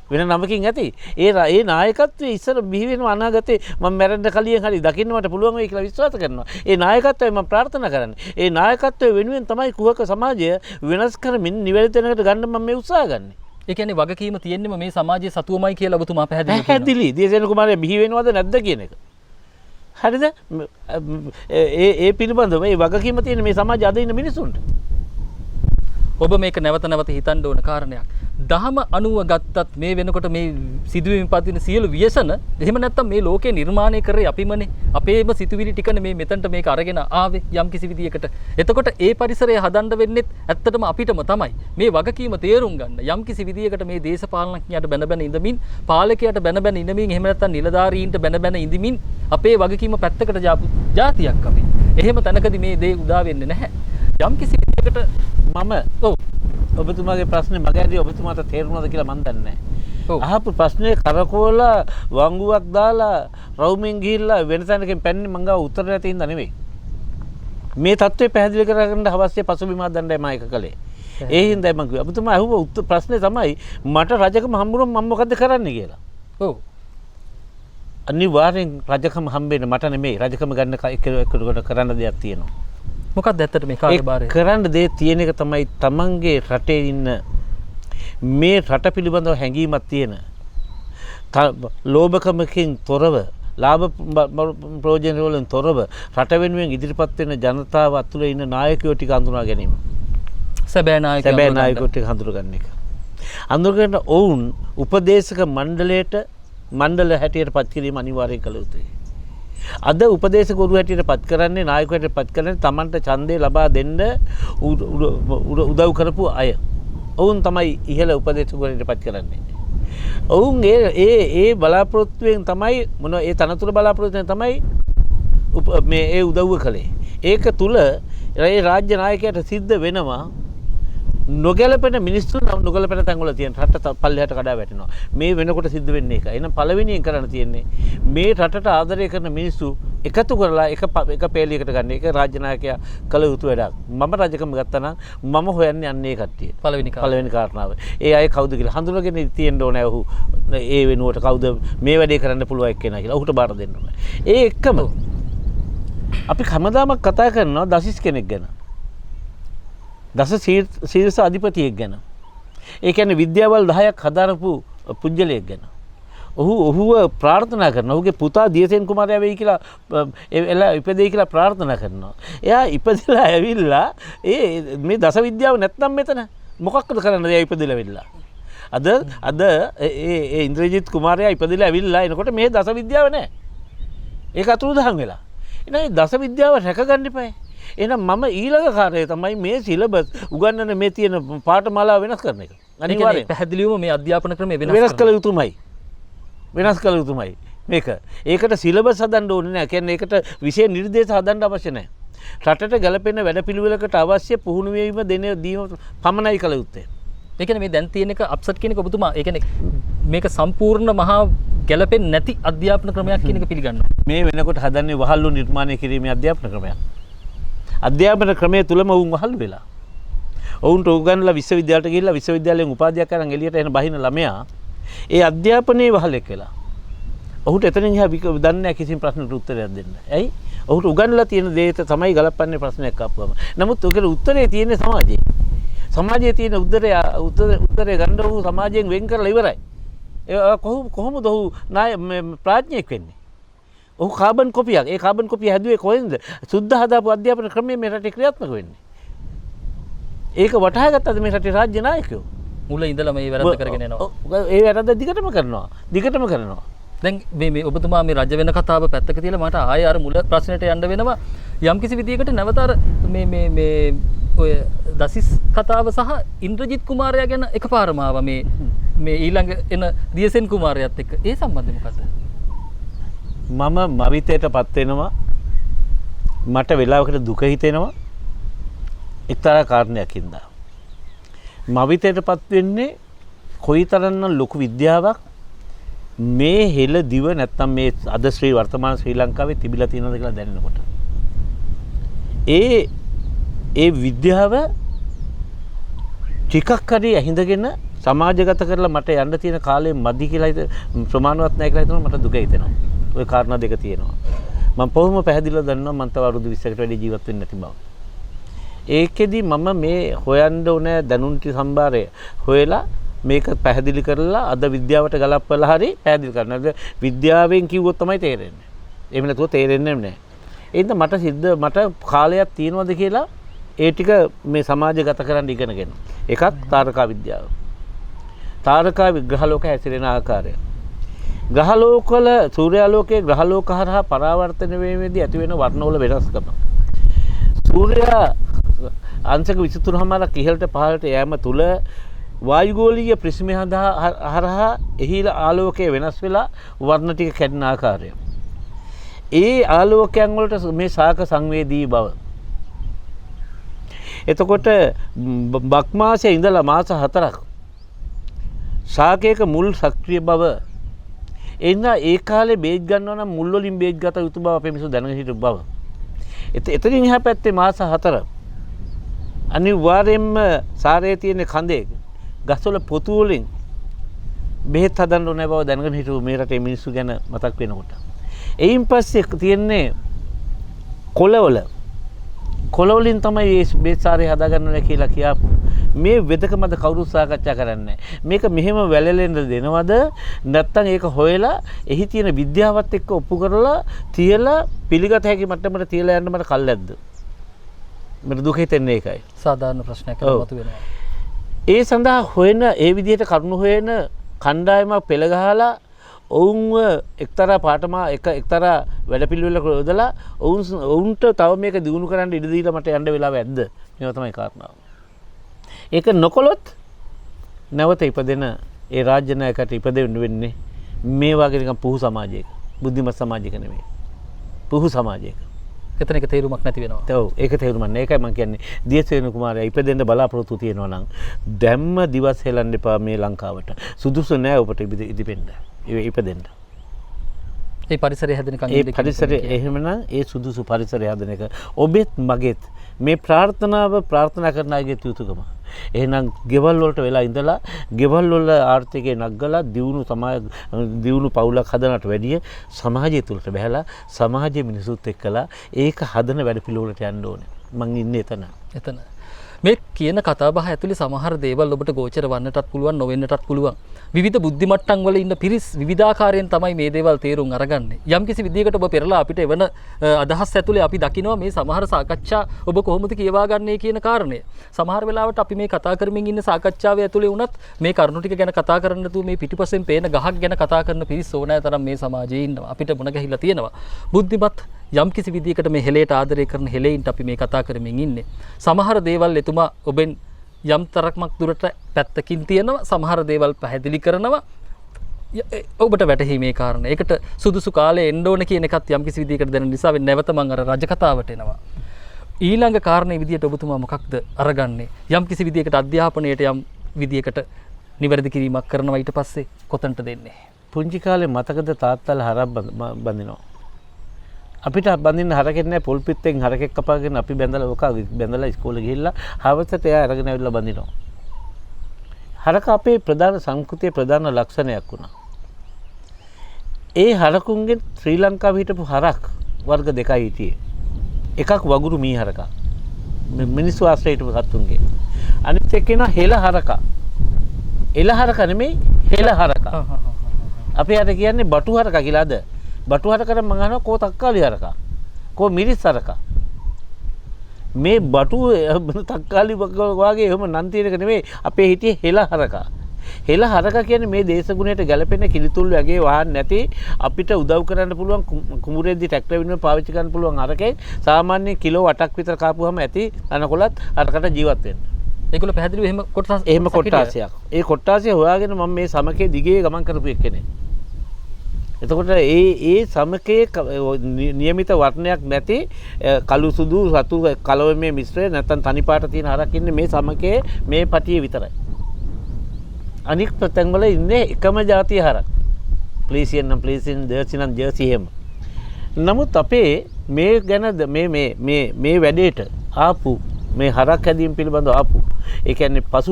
වෙන නමකින් ඇති. ඒ නායකත්වයේ ඉස්සර බිහි වෙන අනාගතේ මම මැරෙන්න කලින් හරි දකින්න මට පුළුවන් වෙයි කියලා විශ්වාස කරනවා. ඒ නායකත්වය මම ප්‍රාර්ථනා කරන්නේ. ඒ නායකත්වය වෙනුවෙන් තමයි කුහක සමාජය වෙනස් කරමින් නිවැරදි තැනකට ගන්න මම මේ උත්සාහ ගන්නෙ. ඒ කියන්නේ වගකීම තියෙන්නම මේ සමාජයේ සතුවමයි කියලා ඔබතුමා පැහැදිලි. දියසේන කුමාරයා බිහි වෙනවද නැද්ද කියන එක. හරිද? ඒ පිළිබඳව මේ වගකීම තියෙන මේ සමාජය අද ඉන්න මිනිසුන්ට. ඔබ මේක නැවත හිතන්න ඕන කාරණයක්. දහම අනුව ගත්තත් මේ වෙනකොට මේ සිදුවීම් පදින සියලු ව්‍යසන එහෙම නැත්නම් මේ ලෝකේ නිර්මාණය කරේ අපිමනේ. අපේම සිතුවිලි ටිකනේ මේ මෙතනට මේක අරගෙන ආවේ යම් කිසි විදියකට. එතකොට ඒ පරිසරය හදන්න වෙන්නේත් ඇත්තටම අපිටම තමයි. මේ වගකීම තේරුම් ගන්න යම් කිසි විදියකට මේ දේශපාලනඥයාට බැන ඉඳමින්, පාලකයාට බැන ඉඳමින්, එහෙම නැත්නම් නිලධාරීන්ට බැන ඉඳමින් අපේ වගකීම පැත්තකට දාපු જાතියක් අපි. එහෙම තැනකදී මේ දේ උදා වෙන්නේ නැහැ. යම් කිසි විදියකට මම ඔබතුමාගේ ප්‍රශ්නේ මගදී ඔබතුමාට තේරුණාද කියලා මන් දන්නේ නැහැ. අහපු ප්‍රශ්නේ කරකෝලා වංගුවක් දාලා රවුමින් ගිහිල්ලා වෙන තැනකින් පැන්නේ මං ගාව උත්තර නැති හින්දා නෙවෙයි. මේ தત્ත්වය පැහැදිලි කරගන්න අවශ්‍ය පසුබිමක් දන්නයි මම ඒක කළේ. ඒ හින්දායි මං කිව්වා. ඔබතුමා අහුව ප්‍රශ්නේ තමයි මට රජකම හම්බුනොත් මම මොකද කරන්නේ කියලා. ඔව්. අනිවාර්යෙන් රජකම හම්බෙන්නේ මට නෙමෙයි. රජකම ගන්න එකට කරන්න දෙයක් තියෙනවා. මොකක්ද ඇත්තට මේ කාර්යභාරය? කරන්න දේ තියෙන එක තමයි තමන්ගේ රටේ ඉන්න මේ රට පිළිබඳව හැඟීමක් තියෙන ලෝභකමකින් තොරව, ලාභ ප්‍රයෝජන වලින් තොරව රට වෙනුවෙන් ඉදිරිපත් වෙන ජනතාව අතුලේ ඉන්න නායකයෝ ටික හඳුනා ගැනීම. සැබෑ නායකයෝ ටික හඳුනගන්න එක. අඳුරගෙන ඔවුන් උපදේශක මණ්ඩල හැටියට පත් කිරීම අනිවාර්යෙන් කළ යුතුයි. අද උපදේශක ගුරු හැටියට පත් කරන්නේ, නායක හැටියට පත් කරන්නේ Tamanට ඡන්දය ලබා දෙන්න උදව් කරපු අය. ඔවුන් තමයි ඉහළ උපදේශක ගුරු හැටියට පත් කරන්නේ. ඔවුන් ඒ බලාපොරොත්තුවෙන් තමයි ඒ තනතුර බලාපොරොත්තුවෙන් තමයි මේ උදව්ව කළේ. ඒක තුල ඒ රාජ්‍ය නායකයාට සිද්ධ වෙනවා නොගැලපෙන මිනිස්සු නොගැලපෙන තැන්වල තියෙන රට පල්ලෙහාට කඩා වැටෙනවා. මේ වෙනකොට සිද්ධ වෙන්නේ ඒක. එහෙනම් පළවෙනියෙන් කරන්න තියෙන්නේ මේ රටට ආදරය කරන මිනිස්සු එකතු කරලා එක පේලියකට ගන්න. ඒක රාජ්‍ය 나යකයා කළ යුතු වැඩක්. මම රජකම ගත්තා නම් මම හොයන්නේ අන්නේ කට්ටිය. පළවෙනි කාරණාව. ඒ අය කවුද කියලා හඳුනගෙන තියෙන්න ඕනේ. ඔහු ඒ වෙනුවට කවුද මේ වැඩේ කරන්න පුළුවන් එක්කෙනා කියලා. ඔහුට බාර දෙන්න ඕනේ. ඒ එක්කම අපි හැමදාම කතා කරනවා දසිස් කෙනෙක් ගැන. දස ශීර්ෂ අධිපතියෙක් ගැන. ඒ කියන්නේ විද්‍යාවල් 10ක් හදාරපු පුජ්‍යලයෙක් ගැන. ඔහුව ප්‍රාර්ථනා කරනවා. ඔහුගේ පුතා දියසේන කුමාරයා වෙයි කියලා එලා ඉපදෙයි කියලා ප්‍රාර්ථනා කරනවා. එයා ඉපදලා ඇවිල්ලා මේ දස විද්‍යාව නැත්නම් මෙතන මොකක්ද කරන්නද එයා ඉපදලා වෙලා. අද ඒ ඉන්ද්‍රජිත් කුමාරයා ඉපදලා ඇවිල්ලා එනකොට මේ දස විද්‍යාව නැහැ. ඒක අතුරුදහන් වෙලා. එහෙනම් දස විද්‍යාව රැකගන්න එපා. එහෙනම් මම ඊළඟ කාර්යය තමයි මේ සිලබස් උගන්වන මේ තියෙන පාඨමාලාව වෙනස් කරන එක. අනිවාර්යයෙන් පැහැදිලිවම මේ අධ්‍යාපන ක්‍රමය වෙනස් කළ යුතුමයි. වෙනස් කළ යුතුමයි මේක. ඒකට සිලබස් හදන්න ඕනේ නැහැ. කියන්නේ ඒකට විශේෂ නිර්දේශ හදන්න අවශ්‍ය නැහැ. රටට ගැලපෙන වැඩපිළිවෙලකට අවශ්‍ය පුහුණු වීම දීම පමණයි කළ යුත්තේ. ඒ කියන්නේ මේ දැන් තියෙන එක අප්සෙට් කියන එක ඔබතුමා ඒ කියන්නේ මේක සම්පූර්ණ මහා ගැලපෙන්නේ නැති අධ්‍යාපන ක්‍රමයක් කියන එක පිළිගන්නවා. මේ වෙනකොට හදන්නේ වහල්ලු නිර්මාණය කිරීමේ අධ්‍යාපන ක්‍රමයක්. අධ්‍යාපන ක්‍රමයේ තුලම වුන් වහල් වෙලා. ඔවුන්ට උගන්වලා විශ්වවිද්‍යාලයට ගිහිල්ලා විශ්වවිද්‍යාලයෙන් උපාධියක් අරන් එළියට එන බහින ළමයා ඒ අධ්‍යාපනයේ වහලෙක් වෙලා. ඔහුට එතනින් එහා දන්නේ නැහැ කිසිම ප්‍රශ්නකට උත්තරයක් දෙන්න. ඇයි? ඔහුට උගන්වලා තියෙන දේට තමයි ගලපන්නේ ප්‍රශ්නයක් ආපුවම. නමුත් ඔකේ උත්තරේ තියෙන්නේ සමාජයේ. සමාජයේ තියෙන උත්තරේ ගන්න ඔහු සමාජයෙන් වෙන් කරලා ඉවරයි. ඒ කොහොමද ඔහු ප්‍රඥෙක් වෙන්නේ? ඔහු කාබන් කොපියක්. ඒ කාබන් කොපිය හැදුවේ කොහෙන්ද? සුද්ධ හදාපු අධ්‍යාපන ක්‍රමයේ මේ රටේ ක්‍රියාත්මක වෙන්නේ. ඒක වටහා ගත්තද මේ රටේ රාජ්‍ය නායකයෝ? මුල ඉඳලා මේ වැරද්ද කරගෙන යනවා. ඒ වැරද්ද දිගටම කරනවා. දැන් මේ ඔබතුමා මේ රජ වෙන කතාව පැත්තක තියලා මට ආයෙ අර මුල ප්‍රශ්නෙට යන්න වෙනවා. යම්කිසි විදියකට නැවත අර මේ ඔය දසිස් කතාව සහ ඉන්ද්‍රජිත් කුමාරයා ගැන එකපාරම ආවා මේ ඊළඟ එන දියසෙන් කුමාරයාත් එක්ක. ඒ සම්බන්ධය මොකද්ද? මම මවිතයටපත් වෙනවා. මට වෙලාවකට දුක හිතෙනවා. එක්තරා කාරණයක් හින්දා. මවිතයටපත් වෙන්නේ කොයිතරම්නම් ලොකු විද්‍යාවක් මේ හෙළ දිව නැත්තම් මේ අද වර්තමාන ශ්‍රී ලංකාවේ තිබිලා තියෙනවද කියලා දැනෙනකොට. ඒ විද්‍යාව ටිකක් හරි ඇහිඳගෙන සමාජගත කරලා මට යන්න තියෙන කාලේ මදි කියලා ප්‍රමාණවත් නැහැ කියලා හිතනවා. මට දුක හිතෙනවා. ওই කාරණා දෙක තියෙනවා. මම කොහොම පැහැදිලිව දන්නවා මම තව අවුරුදු 20කට වැඩි ජීවත් වෙන්න නැති බව. ඒකෙදි මම මේ හොයන්න ඕනේ දැනුම්ටි සම්භාරය හොයලා මේක පැහැදිලි කරලා අද විද්‍යාවට ගලපලා හරි පැහැදිලි කරනවා. විද්‍යාවෙන් කිව්වොත් තමයි තේරෙන්නේ. එහෙම නැතුව තේරෙන්නේ නැහැ. එහෙනම් මට කාලයක් තියෙනවද කියලා ඒ ටික මේ සමාජගත කරන්න ඉගෙනගෙන. එකක් තාරකා විද්‍යාව. තාරකා ග්‍රහලෝක හැසිරෙන ආකාරය. ග්‍රහලෝකවල සූර්යාලෝකයේ ග්‍රහලෝක හරහා පරාවර්තන වීමේදී ඇති වෙන වර්ණවල වෙනස්කම. සූර්යා අංශක 23මාරක් ඉහළට පහළට යෑම තුල වායුගෝලීය ප්‍රිස්මය හරහා එහි ආලෝකය වෙනස් වෙලා වර්ණ ටික කැඩෙන ආකාරය. ඒ ආලෝකයන් වලට මේ ශාක සංවේදී බව. එතකොට බක් මාසයේ ඉඳලා මාස 4ක් ශාකයක මුල් සක්‍රිය බව. එන්න ඒ කාලේ බේජ් ගන්නවා නම් මුල් වලින් බේජ් ගත යුතු බව අපේ මිනිස්සු දැනගෙන හිටපු බව. එතනින් එහා පැත්තේ මාස 4 අනිවාර්යයෙන්ම සාරයේ තියෙන කඳේ ගස්වල පොතු වලින් බෙහෙත් හදන්න ඕනේ බව දැනගෙන හිටපු මේ රටේ මිනිස්සු ගැන මතක් වෙනකොට. එයින් පස්සේ තියෙන්නේ කොළ වලින් තමයි මේ බෙහෙත් සාරය හදාගන්න ඕනේ කියලා කියාපු. මේ වෙදකමද කවුරුත් සාකච්ඡා කරන්නේ. මේක මෙහෙම වැළලෙන්න දෙනවද? නැත්නම් ඒක හොයලා එහි තියෙන විද්‍යාවත් එක්ක ඔප්පු කරලා තියලා පිළිගත හැකි මට්ටමට තියලා යන්න මට කල්ැද්ද? මට දුක හිතෙන්නේ ඒකයි. සාධාරණ ප්‍රශ්නයක් මතුවෙනවා. ඒ සඳහා හොයන ඒ විදිහට කරුණු හොයන කණ්ඩායමක් පෙළ ගහලා ඔවුන්ව එක්තරා එක්තරා වැඩපිළිවෙලක යොදලා ඔවුන්ට තව මේක දියුණු කරන්න ඉඩ දීලා මට යන්න වෙලාව ඇද්ද? මේව තමයි කාරණාව. ඒක නොකොලොත් නැවත ඉපදෙන ඒ රාජ්‍ය නායකට ඉපදෙන්න වෙන්නේ මේ වගේ නිකන් පුහු සමාජයක. බුද්ධිමත් සමාජයක නෙමෙයි. පුහු සමාජයක. එතන එක තේරුමක් නැති වෙනවා. ඔව් ඒක තේරුමක් නෑ. ඒකයි මම කියන්නේ දියසේන කුමාරයා ඉපදෙන්න බලාපොරොත්තු තියෙනවා නම් දැම්ම දිවස් හෙලන්න එපා මේ ලංකාවට. සුදුසු නෑ ඔබට ඉදිපෙන්න. ඉපදෙන්න. ඒ පරිසරය හැදෙනකන් ඒ පරිසරය එහෙමනම් ඒ සුදුසු පරිසරය හදන එක ඔබෙත් මගෙත් මේ ප්‍රාර්ථනාව ප්‍රාර්ථනා කරන අයගේ යුතුකම. එහෙනම් ගෙවල් වලට වෙලා ඉඳලා ගෙවල් වල ආර්ථිකය නග්ගලා දියුණු පවුලක් හදනට වැඩිය සමාජය තුලට බහැලා සමාජයේ මිනිසුත් එක්කලා ඒක හදන වැඩ පිළිවෙලට යන්න ඕනේ. මං ඉන්නේ එතන. මේ කියන කතාබහ ඇතුලේ සමහර දේවල් ඔබට ගෝචර වන්නටත් පුළුවන් නොවෙන්නටත් පුළුවන්. විවිධ බුද්ධි මට්ටම් වල ඉන්න පිරිස් විවිධාකාරයෙන් තමයි මේ දේවල් තේරුම් අරගන්නේ. යම්කිසි විදියකට ඔබ පෙරලා අපිට එවන අදහස් ඇතුලේ අපි දකිනවා මේ සමහර සාකච්ඡා ඔබ කොහොමද කියවා ගන්නේ කියන කාරණය. සමහර වෙලාවට අපි මේ කතා කරමින් ඉන්න සාකච්ඡාවේ ඇතුලේ වුණත් මේ කරුණු ටික ගැන කතා කරන්න නැතුව මේ පිටිපස්සෙන් පේන ගහක් ගැන කතා කරන පිරිස් ඕනෑ තරම් මේ සමාජයේ ඉන්නවා. අපිට මුණ ගැහිලා තියෙනවා. බුද්ධිමත් යම්කිසි විදියකට මේ හෙලයට ආදරය කරන හෙලෙයින්ට අපි මේ කතා කරමින් ඉන්නේ. සමහර දේවල් එතුමා ඔබෙන් යම් තරක්මක් දුරට පැත්තකින් තියෙනවා. සමහර දේවල් පැහැදිලි කරනවා. ඔබට වැටහීමේ කාරණා. ඒකට සුදුසු කාලේ එන්න ඕන කියන එකත් යම්කිසි විදියකට දැන නිසා නැවත මම අර රජ කතාවට එනවා. ඊළඟ කාරණේ විදියට ඔබතුමා මොකක්ද අරගන්නේ? යම්කිසි විදියකට අධ්‍යාපනයට යම් විදියකට නිවැරදි කිරීමක් කරනවා ඊට පස්සේ කොතනට දෙන්නේ? පුංචි කාලේ මතකද තාත්තලා හරක් බඳිනවා. අපිට බඳින්න හරකෙක් නැහැ. පොල් පිටෙන් හරකෙක් කපාගෙන අපි බැඳලා ඉස්කෝලේ ගිහිල්ලා හවසට එයා අරගෙන ඇවිල්ලා බඳිනවා. හරක අපේ ප්‍රධාන සංස්කෘතියේ ප්‍රධාන ලක්ෂණයක් වුණා. ඒ හරකුන්ගෙන් ශ්‍රී ලංකාවේ හිටපු හරක් වර්ග දෙකයි හිටියේ. එකක් වගුරු මී හරකා. මිනිස්සු ආශ්‍රය හිටපු සතුන්ගේ. අනිත් එක කෙනා හෙළ හරකා. එළ හරකා නෙමෙයි හෙළ හරකා. අපි අර කියන්නේ බටු හරකා කියලාද? බටු හරකට මම අහනවා කෝ තක්කාලි හරකා. කෝ මිරිස් හරකා. මේ බටු තක්කාලි වගේ එහෙම නම් තියෙන එක නෙමෙයි අපේ හිටියේ හෙළ හරකා. හෙළ හරකා කියන්නේ මේ දේශගුණයට ගැලපෙන කිලිතුල් වගේ වහන්න නැති අපිට උදව් කරන්න පුළුවන් කුඹුරේදී ට්‍රැක්ටර් විනෝඩ පාවිච්චි කරන්න පුළුවන් හරකේ සාමාන්‍ය කිලෝ 8ක් විතර කාපුවම ඇති අනකොලත් අරකට ජීවත් වෙන්න. ඒගොල්ලෝ පැහැදිලිව එහෙම කොට්ටාසයක්. ඒ කොට්ටාසය හොයාගෙන මම මේ සමකේ දිගේ ගමන් කරපු එක්කෙනෙක්. එතකොට ඒ සමකයේ නියමිත වර්ණයක් නැති කළු සුදු රතු කලවමේ මිශ්‍රය නැත්නම් තනි පාට තියෙන හරක් ඉන්නේ මේ සමකයේ මේ පටියේ විතරයි. අනික් ප්‍රතංග වල ඉන්නේ එකම જાතිය හරක්. ප්ලීසියන් නම් ප්ලීසියන්, ජර්සි නම් ජර්සි එහෙම. නමුත් අපේ මේ ගැන මේ වැඩේට ආපු මේ හරක් හැදීම පිළිබඳව ආපු ඒ කියන්නේ පසු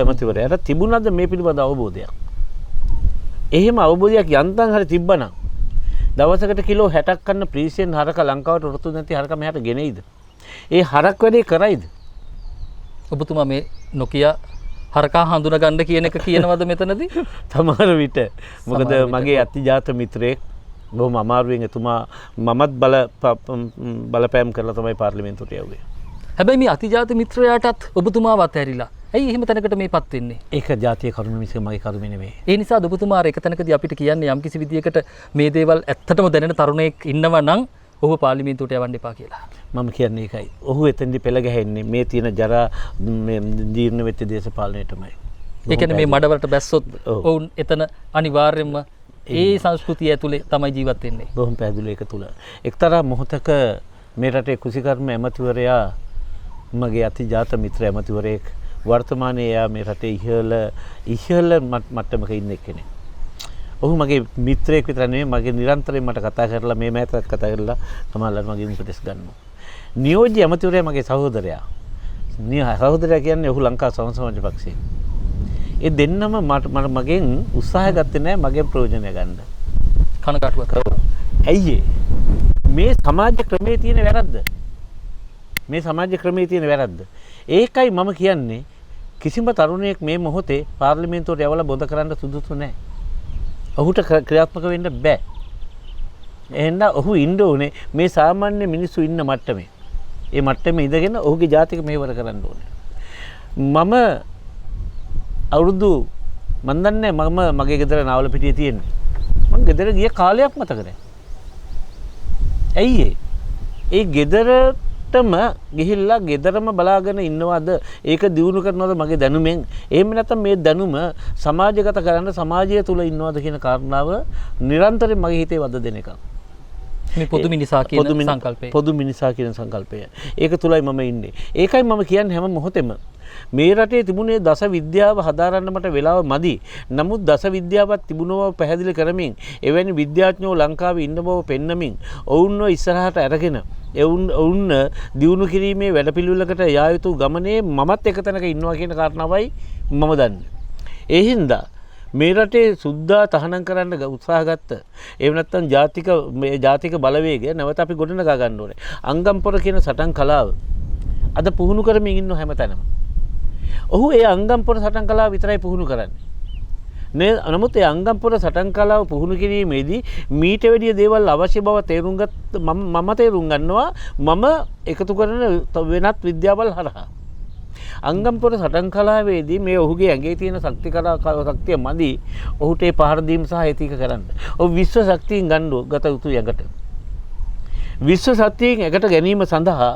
ඇමතිවරයාට තිබුණාද මේ පිළිබඳ අවබෝධයක්? එහෙම අවබෝධයක් යන්තම් හරි තිබ්බනම් දවසකට කිලෝ 60ක් කන්න ප්‍රීසියන් හරක ලංකාවට උරතු නැති හරක මෙහාට ගෙනෙයිද? ඒ හරක් වැඩේ කරයිද? ඔබතුමා මේ නොකිය හරකා හඳුනා ගන්න කියන එක කියනවද මෙතනදී? සමහර විට මොකද මගේ අතිජාත මිත්‍රයෙක් බොහොම අමාරුවෙන් එතුමා මමත් බලපෑම් කරලා තමයි පාර්ලිමේන්තුවට යවුවේ. හැබැයි මේ අතිජාත මිත්‍රයාටත් ඔබතුමාවත් ඇරිලා. ඇයි එහෙම තැනකට මේපත් වෙන්නේ? ඒක ජාතිය කරුණ මිසක මගේ කරුණ නෙමෙයි. ඒ නිසා ඔබතුමා අර එක තැනකදී අපිට කියන්නේ යම්කිසි විදියකට මේ දේවල් ඇත්තටම දැනෙන තරුණයෙක් ඉන්නවා නම් ඔහු පාර්ලිමේන්තුවට යවන්න එපා කියලා. මම කියන්නේ ඒකයි. ඔහු එතෙන්දි පෙළ ගැහෙන්නේ මේ තියෙන ජරා ජීර්ණ වෙච්ච දේශපාලනයටමයි. ඒ කියන්නේ මේ මඩවලට බැස්සොත් ඔවුන් එතන අනිවාර්යයෙන්ම ඒ සංස්කෘතිය ඇතුලේ තමයි ජීවත් වෙන්නේ. බොහොම පැහැදිලි ඒක තුල. එක්තරා මොහොතක මේ රටේ කුසිකර්ම ඇමතිවරයා මගේ අතිජාත මිත්‍ර ඇමතිවරයෙක් වර්තමානයේ එයා මේ රටේ ඉහළ මට්ටමක ඉන්න කෙනෙක්. ඔහු මගේ මිත්‍රයෙක් විතර නෙමෙයි මගේ නිරන්තරයෙන් මට කතා කරලා මේ මෑතත් කතා කරලා සමහරවල් මගේ උපදෙස් ගන්නවා. නියෝජ්‍ය ඇමතිවරයා මගේ සහෝදරයා. සහෝදරයා කියන්නේ ඔහු ලංකා සමාජ පක්ෂයේ. ඒ දෙන්නම මගෙන් උත්සාහය ගත්තේ නැහැ මගෙන් ප්‍රයෝජනය ගන්න. කනකාටුවක්. ඇයි මේ සමාජ ක්‍රමයේ තියෙන වැරද්ද? මේ සමාජ ක්‍රමයේ තියෙන වැරද්ද. ඒකයි මම කියන්නේ කිසිම තරුණයෙක් මේ මොහොතේ පාර්ලිමේන්තුවට යවලා බොඳ කරන්න සුදුසු නැහැ. ඔහුට ක්‍රියාත්මක වෙන්න බෑ. එහෙනම් ඔහු ඉන්න ඕනේ මේ සාමාන්‍ය මිනිස්සු ඉන්න මට්ටමේ. ඒ මට්ටමේ ඉඳගෙන ඔහුගේ ජාතික මෙහෙවර කරන්න ඕනේ. මම අවුරුදු මන් දන්නේ මගේ ගෙදර නාවල පිටියේ තියෙන්නේ. මම ගෙදර ගිය කාලයක් මතක නැහැ. ඇයි ඒ ගෙදරටම ගිහිල්ලා ගෙදරම බලාගෙන ඉන්නවද? ඒක දිනු කරනවද මගේ දැනුමෙන්? එහෙම නැත්නම් මේ දැනුම සමාජගත කරන්න සමාජය තුල ඉන්නවද කියන කාරණාව නිරන්තරයෙන් මගේ හිතේ වද දෙන එක. මේ පොදු මිනිසා කියන සංකල්පය. පොදු මිනිසා කියන සංකල්පය. ඒක තුලයි මම ඉන්නේ. ඒකයි මම කියන්නේ හැම මොහොතෙම මේ රටේ තිබුණේ දස විද්‍යාව හදාරන්න මට වෙලාව මදි. නමුත් දස විද්‍යාවක් තිබුණව පැහැදිලි කරමින් එවැනි විද්‍යාඥයෝ ලංකාවේ ඉන්න බව පෙන්නමින් ඔවුන්ව ඉස්සරහට අරගෙන ඔවුන් දියුණු කිරීමේ වැඩපිළිවෙලකට යා යුතු ගමනේ මමත් එක තැනක ඉන්නවා කියන කාරණාවයි මම දන්නේ. ඒ හින්දා මේ රටේ සුද්ධා තහනම් කරන්න උත්සාහ ගත්ත එහෙම නැත්නම් ජාතික බලවේගය නැවත අපි ගොඩනගා ගන්න ඕනේ. අංගම්පොර කියන සටන් කලාව අද පුහුණු කරමින් ඉන්න හැමතැනම. ඔහු ඒ අංගම්පොර සටන් කලාව විතරයි පුහුණු කරන්නේ. නමුත් ඒ අංගම්පොර සටන් කලාව පුහුණු කිරීමේදී මීට වැඩිය දේවල් අවශ්‍ය බව මම තේරුම් ගන්නවා මම එකතු කරන වෙනත් විද්‍යාවල් හරහා. අංගම්පොර සටන් කලාවේදී මේ ඔහුගේ ඇඟේ තියෙන ශක්තිය මදි ඔහුට ඒ පහර දීම සහ ඒතික කරන්න. ඔහු විශ්ව ශක්තියෙන් ගත යුතුයි ඇඟට. විශ්ව ශක්තියෙන් ඇඟට ගැනීම සඳහා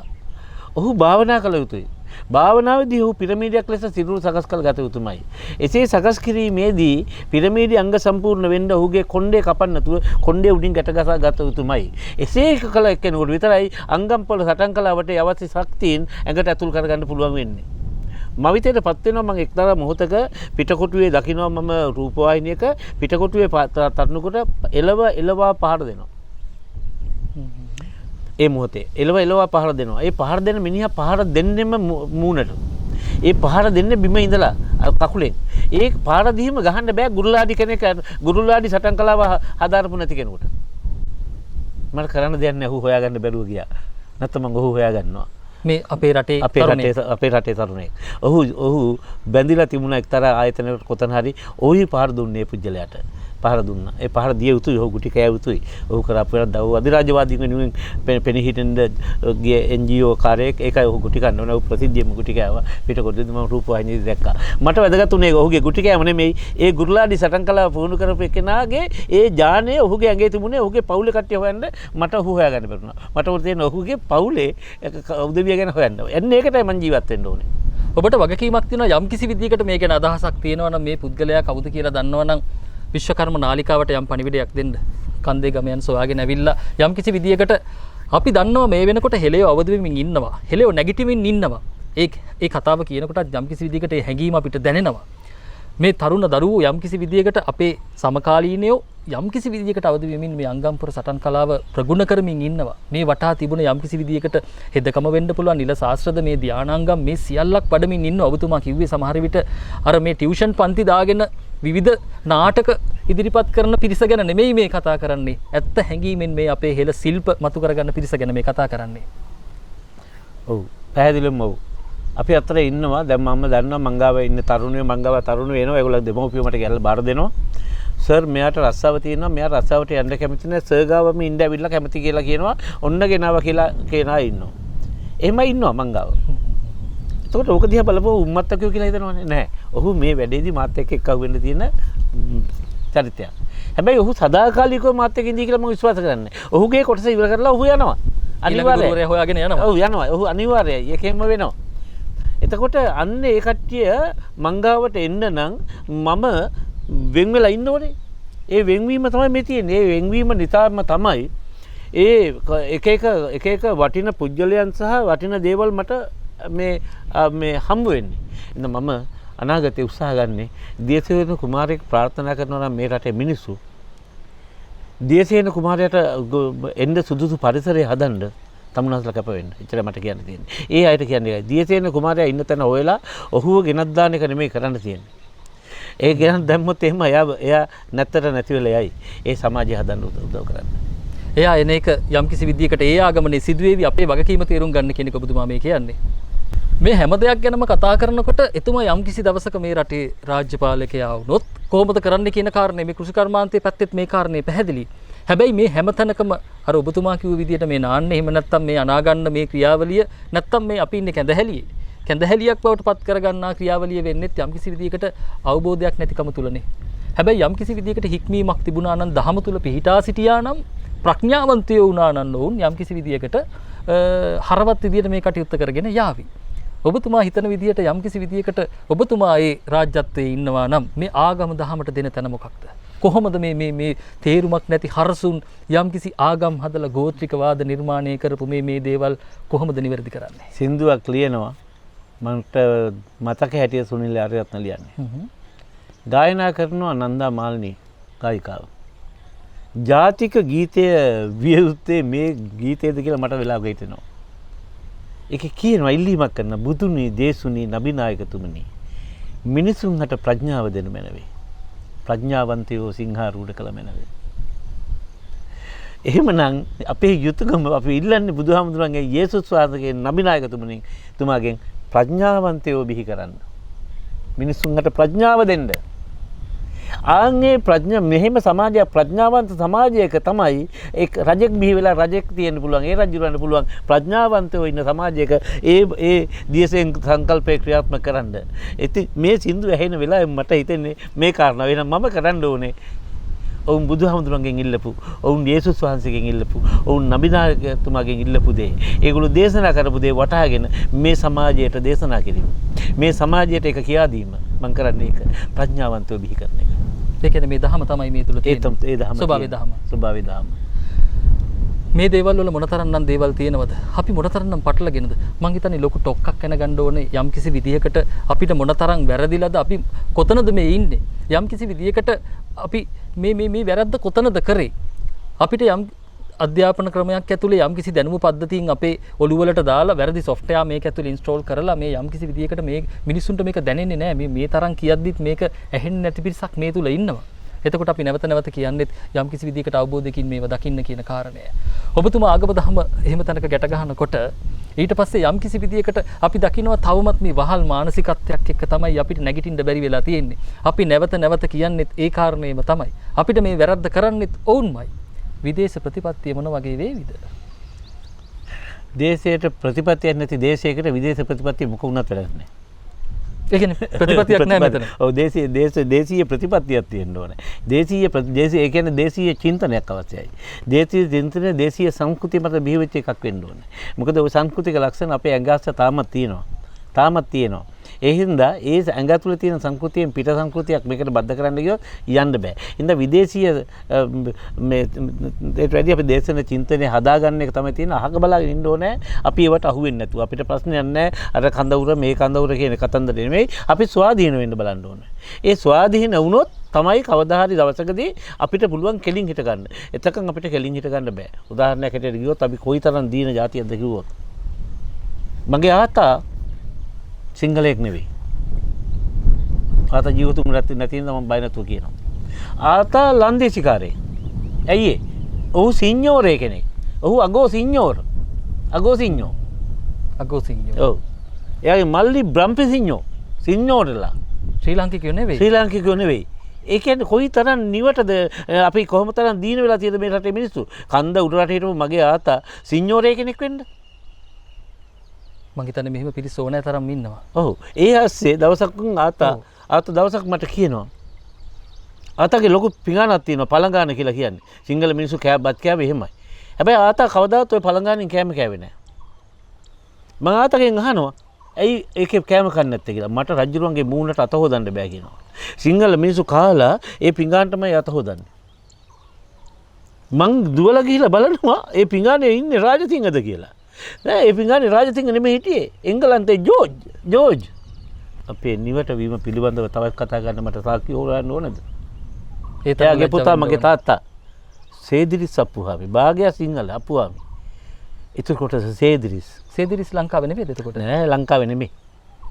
ඔහු භාවනා කළ යුතුයි. භාවනාවේදී ඔහු පිරමීඩයක් ලෙස සිරුරු සකස් කළ ගත යුතුමයි. එසේ සකස් කිරීමේදී පිරමීඩය අංග සම්පූර්ණ වෙන්න ඔහුගේ කොණ්ඩේ කපන්න නැතුව කොණ්ඩේ උඩින් ගැට ගසා ගත යුතුමයි. එසේ කළ එක්කෙනෙකුට විතරයි අංගම්පොර සටන් කලාවට අවශ්‍ය ශක්තියින් ඇඟට ඇතුල් කරගන්න පුළුවන් වෙන්නේ. මවිතයට පත් වෙනවා මම එක්තරා මොහොතක පිටකොටුවේ දකිනවා මම රූපවාහිනියක පිටකොටුවේ තරනකොට එළවා පහර දෙනවා. ඒ මොහොතේ එළවා පහර දෙනවා. ඒ පහර දෙන මිනිහා පහර දෙන්නෙම මූණට. ඒ පහර දෙන්නේ බිම ඉඳලා කකුලෙන්. ඒ පහර දීම ගහන්න බෑ ගුරුලාඩි සටන් කලාව හදාරපු නැති කෙනෙකුට. මට කරන්න දෙයක් නැහැ. ඔහු හොයාගන්න බැරුව ගියා. නැත්නම් මම ඔහු හොයාගන්නවා. මේ අපේ රටේ තරුණයෙක්. ඔහු බැඳිලා තිබුණ එක්තරා ආයතනයකට කොතන හරි ඔහි පහර දුන්නේ පුජ්‍යලයට. පහර දුන්නා. ඒ පහර දිය යුතුයි. ඔහු ගුටි කෑ යුතුයි. ඔහු කරපු දව අධිරාජ්‍යවාදී වෙනුවෙන් පෙනී හිටින්න ගිය NGO කාර්යයක් ඒකයි ඔහු ගුටි කන්න ඕන. ඔහු ප්‍රසිද්ධියම ගුටි කෑවා. පිටකොටුවේදී මම රූපවාහිනියේදී දැක්කා. මට වැදගත් උනේ ඔහුගේ ගුටි කෑම නෙමෙයි. ඒ ගුරුලාඩි සටන් කලාව පුහුණු කරපු එකනාගේ ඒ ඥානය ඔහුගේ ඇඟේ තිබුණේ ඔහුගේ පවුලේ කට්ටිය හොයන්න මට ඔහු හොයාගන්න බැරුණා. මට උන් තියෙන ඔහුගේ පවුලේ උදවිය ගැන හොයන්න. එන්න ඒකටයි මම ජීවත් වෙන්න ඕනේ. ඔබට වගකීමක් තියෙනවා යම් කිසි විදියකට මේ ගැන අදහසක් තියෙනවා නම් මේ පුද්ගලයා කවුද කියලා දන්නවනම් විශ්වකර්ම නාලිකාවට යම් පණිවිඩයක් දෙන්න. කන්දේ ගමයන් සොයාගෙන ඇවිල්ලා යම් කිසි විදියකට අපි දන්නවා මේ වෙනකොට හෙළයෝ අවදි වෙමින් ඉන්නවා. හෙළයෝ නැගිටිමින් ඉන්නවා. ඒ කතාව කියනකොට යම් කිසි විදියකට ඒ හැඟීම අපිට දැනෙනවා. මේ තරුණ දරුවෝ යම් කිසි විදියකට අපේ සමකාලීනයෝ යම් කිසි විදියකට අවදි වෙමින් මේ අංගම්පුර සටන් කලාව ප්‍රගුණ කරමින් ඉන්නවා. මේ වටා තිබුණ යම් කිසි විදියකට හෙදකම වෙන්න පුළුවන් නිල ශාස්ත්‍රද මේ ධානාංගම් මේ සියල්ලක් වඩමින් ඉන්න ඔබතුමා කිව්වේ සමහර විට අර මේ ටියුෂන් පන්ති දාගෙන විවිධ නාටක ඉදිරිපත් කරන පිරිස ගැන නෙමෙයි මේ කතා කරන්නේ. ඇත්ත හැඟීමෙන් මේ අපේ හෙළ ශිල්ප මතු කරගන්න පිරිස ගැන මේ කතා කරන්නේ. ඔව් පැහැදිලිවම ඔව්. අපි අතර ඉන්නවා දැන් මම දන්නවා මංගාව ඉන්න තරුණයෝ මංගාව තරුණයෝ එනවා ඒගොල්ලෝ දෙමව්පියෝ මට ගැල්ල බාර දෙනවා සර් මෙයාට රස්සාව තියෙනවා මෙයා රස්සාවට යන්න කැමති නැහැ සර් ගාවම ඉන්න ඇවිල්ලා කැමති කියලා කියනවා ඔන්න ගෙනාවා කියලා කෙනා ඉන්නවා එහෙමයි ඉන්නවා මංගාව එතකොට ඕක දිහා බලපුව උම්මත්තකයෝ කියලා හිතනවනේ නැහැ ඔහු මේ වැඩේදී මාත් එක්ක එක්කව වෙන්න තියෙන චරිතයක් හැබැයි ඔහු සදාකාලිකව මාත් එක්ක ඉඳී කියලා මම විශ්වාස කරන්නේ ඔහුගේ කොටස ඉවර කරලා ඔහු යනවා අනිවාර්යයෙන් හොයාගෙන යනවා ඔව් යනවා ඔහු අනිවාර්යයි ඒකෙන්ම වෙනවා එතකොට අන්න ඒ කට්ටිය මංගාවට එන්න නම් මම වෙන් වෙලා ඉන්න ඕනේ. ඒ වෙන්වීම තමයි මේ තියෙන්නේ. ඒ වෙන්වීම නිසාම තමයි ඒ එක වටින පුජ්‍යලයන් සහ වටින දේවල් මට මේ හම්බ වෙන්නේ. එහෙනම් මම අනාගතේ උත්සාහ ගන්නේ දියසේන කුමාරයෙක් ප්‍රාර්ථනා කරනවා නම් මේ රටේ මිනිස්සු දියසේන කුමාරයාට එන්න සුදුසු පරිසරය හදන්න තමුන්වහන්සේලා කැප වෙන්න. එච්චර මට කියන්න තියෙන්නේ. ඒ අයට කියන්නේ දියසේන කුමාරයා ඉන්න තැන හොයලා ඔහුව ගෙනත් දාන එක නෙමෙයි කරන්න තියෙන්නේ. ඒ ගෙනත් දැම්මොත් එහෙම එයා නැත්තට නැති වෙලා යයි. ඒ සමාජය හදන්න උදව් කරන්න. එයා එන එක යම් කිසි විදියකට ඒ ආගමනේ සිදුවේවි අපේ වගකීම තේරුම් ගන්න කියන එක ඔබතුමා මේ කියන්නේ. මේ හැම දෙයක් ගැනම කතා කරනකොට එතුමා යම් කිසි දවසක මේ රටේ රාජ්‍යපාලකයා වුණොත් කොහොමද කරන්න කියන කාරණේ මේ කෘෂිකර්මාන්තයේ පැත්තෙත් මේ කාරණේ පැහැදිලි. හැබැයි මේ හැමතැනකම අර ඔබතුමා කිව්ව විදියට මේ නාන්න එහෙම නැත්තම් මේ අනාගන්න මේ ක්‍රියාවලිය නැත්තම් මේ අපි ඉන්නේ කැඳහැලියේ. කැඳහැලියක් බවට පත් කරගන්නා ක්‍රියාවලිය වෙන්නේ යම් කිසි විදියකට අවබෝධයක් නැතිකම තුලනේ. හැබැයි යම් කිසි විදියකට හික්මීමක් තිබුණා නම් දහම තුල පිහිටා සිටියා නම් ප්‍රඥාවන්තයෝ වුණා නම් ඔවුන් යම් කිසි විදියකට හරවත් විදියට මේ කටයුත්ත කරගෙන යාවි. ඔබතුමා හිතන විදියට යම් කිසි විදියකට ඔබතුමා ඒ රාජ්‍යත්වයේ ඉන්නවා නම් මේ ආගම දහමට දෙන තැන මොකක්ද? කොහොමද මේ තේරුමක් නැති හරසුන් යම්කිසි ආගම් හදලා ගෝත්‍රිකවාද නිර්මාණය කරපු මේ දේවල් කොහොමද නිවැරදි කරන්නේ? සින්දුවක් ලියනවා මන්ට මතක හැටියට සුනිල් ආරියරත්න ලියන්නේ. ගායනා කරනවා නන්දා මාලිනී ගායිකාව. ජාතික ගීතය විය යුත්තේ මේ ගීතයද කියලා මට වෙලාවක හිතෙනවා. ඒක කියනවා ඉල්ලීමක් කරන බුදුනි දේසුනි නබිනායකතුමනි මිනිසුන්ට ප්‍රඥාව දෙනු මැනවේ. ප්‍රඥාවන්තයෝ සිංහාරූඪ කළ මැනවේ. එහෙමනම් අපේ යුතුයකම අපි ඉල්ලන්නේ බුදුහාමුදුරන්ගේ යේසුස් වහන්සේගේ නබිනායකතුමනි තුමාගෙන් ප්‍රඥාවන්තයෝ බිහි කරන්න. මිනිසුන්ට ප්‍රඥාව දෙන්න. ආන්ගේ ප්‍රඥා මෙහෙම සමාජයක් ප්‍රඥාවන්ත සමාජයක තමයි එක් රජෙක් බිහි වෙලා රජෙක් තියෙන්න පුළුවන්. ඒ රජුරන්න පුළුවන් ප්‍රඥාවන්තයෝ ඉන්න සමාජයක ඒ දියසෙන් සංකල්පේ ක්‍රියාත්මක කරන්න. ඉතින් මේ සින්දු ඇහෙන වෙලාවෙ මට හිතෙන්නේ මේ කාරණා වෙන මම කරන්න ඕනේ. ඔවුන් බුදුහාමුදුරන්ගෙන් ඉල්ලපු, ඔවුන් යේසුස් වහන්සේගෙන් ඉල්ලපු, ඔවුන් නබිනායකතුමාගෙන් ඉල්ලපු දේ, ඒගොල්ලෝ දේශනා කරපු දේ වටහාගෙන මේ සමාජයට දේශනා කිරීම. මේ සමාජයට ඒක කියා දීම මම කරන්නේ ඒක ප්‍රඥාවන්තව බිහි කරන එක. ඒ කියන්නේ මේ දහම තමයි මේ තුල තියෙන්නේ. ඒ දහම ස්වභාවය දහම. මේ දේවල් වල මොනතරම්නම් දේවල් තියෙනවද? අපි මොනතරම්නම් පටලගෙනද? මං හිතන්නේ ලොකු ටොක්ක්ක් එන ගන්න ඕනේ යම්කිසි විදියකට අපිට මොනතරම් වැරදිලාද අපි කොතනද මේ ඉන්නේ? යම්කිසි විදියකට අපි මේ වැරද්ද කොතනද කරේ? අපිට යම් අධ්‍යාපන ක්‍රමයක් ඇතුලේ යම්කිසි දැනුම පද්ධතියින් අපේ ඔළුව වලට දාලා වැරදි software මේක ඇතුලේ install කරලා මේ යම්කිසි විදියකට මේ මිනිස්සුන්ට මේක දැනෙන්නේ නැහැ. මේ තරම් කියද්දිත් මේක ඇහෙන්නේ නැති පිරිසක් මේ තුල ඉන්නවා. එතකොට අපි නැවත කියන්නේත් යම්කිසි විදියකට අවබෝධයකින් මේව දකින්න කියන කාරණය. ඔබතුමා ආගම දහම එහෙම තැනක ගැට ගන්නකොට ඊට පස්සේ යම්කිසි විදියකට අපි දකිනවා තවමත් මේ වහල් මානසිකත්වයක් එක්ක තමයි අපිට නැගිටින්න බැරි වෙලා තියෙන්නේ. අපි නැවත කියන්නේත් ඒ කාරණේම තමයි. අපිට මේ වැරද්ද කරන්නේත් ඔවුන්මයි. විදේශ ප්‍රතිපත්තිය මොන වගේ වේවිද? දේශයට ප්‍රතිපත්තියක් නැති දේශයකට විදේශ ප්‍රතිපත්තිය මොක වුණත් වැඩක් නැහැ. ඒ කියන්නේ ප්‍රතිපත්තියක් නැහැ මෙතන. ඔව් දේශීය ප්‍රතිපත්තියක් තියෙන්න ඕනේ. ඒ කියන්නේ දේශීය චින්තනයක් අවශ්‍යයි. දේශීය චින්තනය දේශීය සංස්කෘතිය මත බිහි වෙච්ච එකක් වෙන්න ඕනේ. මොකද ওই සංස්කෘතික ලක්ෂණ අපේ ඇඟාස්ස තාමත් තියෙනවා. ඒ හින්දා ඒ ඇඟ තුළ තියෙන සංස්කෘතියෙන් පිට සංස්කෘතියක් මේකට බද්ධ කරන්න ගියොත් යන්න බෑ. හින්දා විදේශීය ඒට වැඩි අපි දේශන චින්තනය හදාගන්න එක තමයි තියෙන. අහක බලාගෙන ඉන්න ඕනේ. අපි ඒවට අහු වෙන්නේ නැතුව අපිට ප්‍රශ්නයක් නැහැ. අර කඳවුර මේ කඳවුර කියන කතන්දර නෙමෙයි. අපි ස්වාධීන වෙන්න බලන්න ඕනේ. ඒ ස්වාධීන වුණොත් තමයි කවදා හරි දවසකදී අපිට පුළුවන් කෙලින් හිට ගන්න. එතකන් අපිට කෙලින් හිට ගන්න බෑ. උදාහරණයක් හැටියට ගියොත් අපි කොයිතරම් දීන જાතියක්ද කිව්වොත්. මගේ ආතා සිංහලයක් නෙවෙයි. ආතා ජීවිතුන් රැත් නැති නිසා මම බය නැතුව කියනවා. ආතා ලන්දේසිකාරේ. ඇයි ඒ? ඔහු සිඤ්ඤෝරේ කෙනෙක්. ඔහු අගෝ සිඤ්ඤෝර. ඔව්. එයාගේ මල්ලි බ්‍රම්පිසිඤ්ඤෝ. සිඤ්ඤෝරලා. ශ්‍රී ලාංකිකයෝ නෙවෙයි. ඒ කියන්නේ කොයිතරම් නිවටද අපි කොහොම තරම් දීන වෙලා තියෙද මේ රටේ මිනිස්සු. කන්ද උඩ රට හිටපු මගේ ආතා සිඤ්ඤෝරේ කෙනෙක් වෙන්න. මං හිතන්නේ මෙහෙම පිරිස ඕනෑ තරම් ඉන්නවා. ඔව්. ඒ ඇස්සේ දවසක් ආතා දවසක් මට කියනවා. ආතාගේ ලොකු පිඟානක් තියෙනවා පළඟාන කියලා කියන්නේ. සිංහල මිනිස්සු බත් කෑවේ එහෙමයි. හැබැයි ආතා කවදාවත් ওই පළඟානින් කෑම කෑවේ නැහැ. මම ආතාගෙන් අහනවා ඇයි ඒකේ කෑම කන්නේ නැත්තේ කියලා. මට රජුරුවන්ගේ මූණට අත හොදන්න බෑ කියනවා. සිංහල මිනිස්සු කාලා ඒ පිඟානටමයි අත හොදන්නේ. මං දුවලා ගිහිල්ලා බලනවා ඒ පිඟානේ ඉන්නේ රාජසිංහද කියලා. නෑ ඒ පිඟානේ රාජසිංහ නෙමෙයි හිටියේ. එංගලන්තේ ජෝර්ජ්. අපේ නිවට වීම පිළිබඳව තවත් කතා කරන්න මට සාක්ෂි හොයන්න ඕනද? එයාගේ පුතා මගේ තාත්තා සේදිරිස් අප්පුහාමි. භාග්‍ය සිංහල අප්පුහාමි. එතකොට සේදිරිස් ලංකාවේ නෙමෙයිද එතකොට? නෑ ලංකාවේ නෙමෙයි.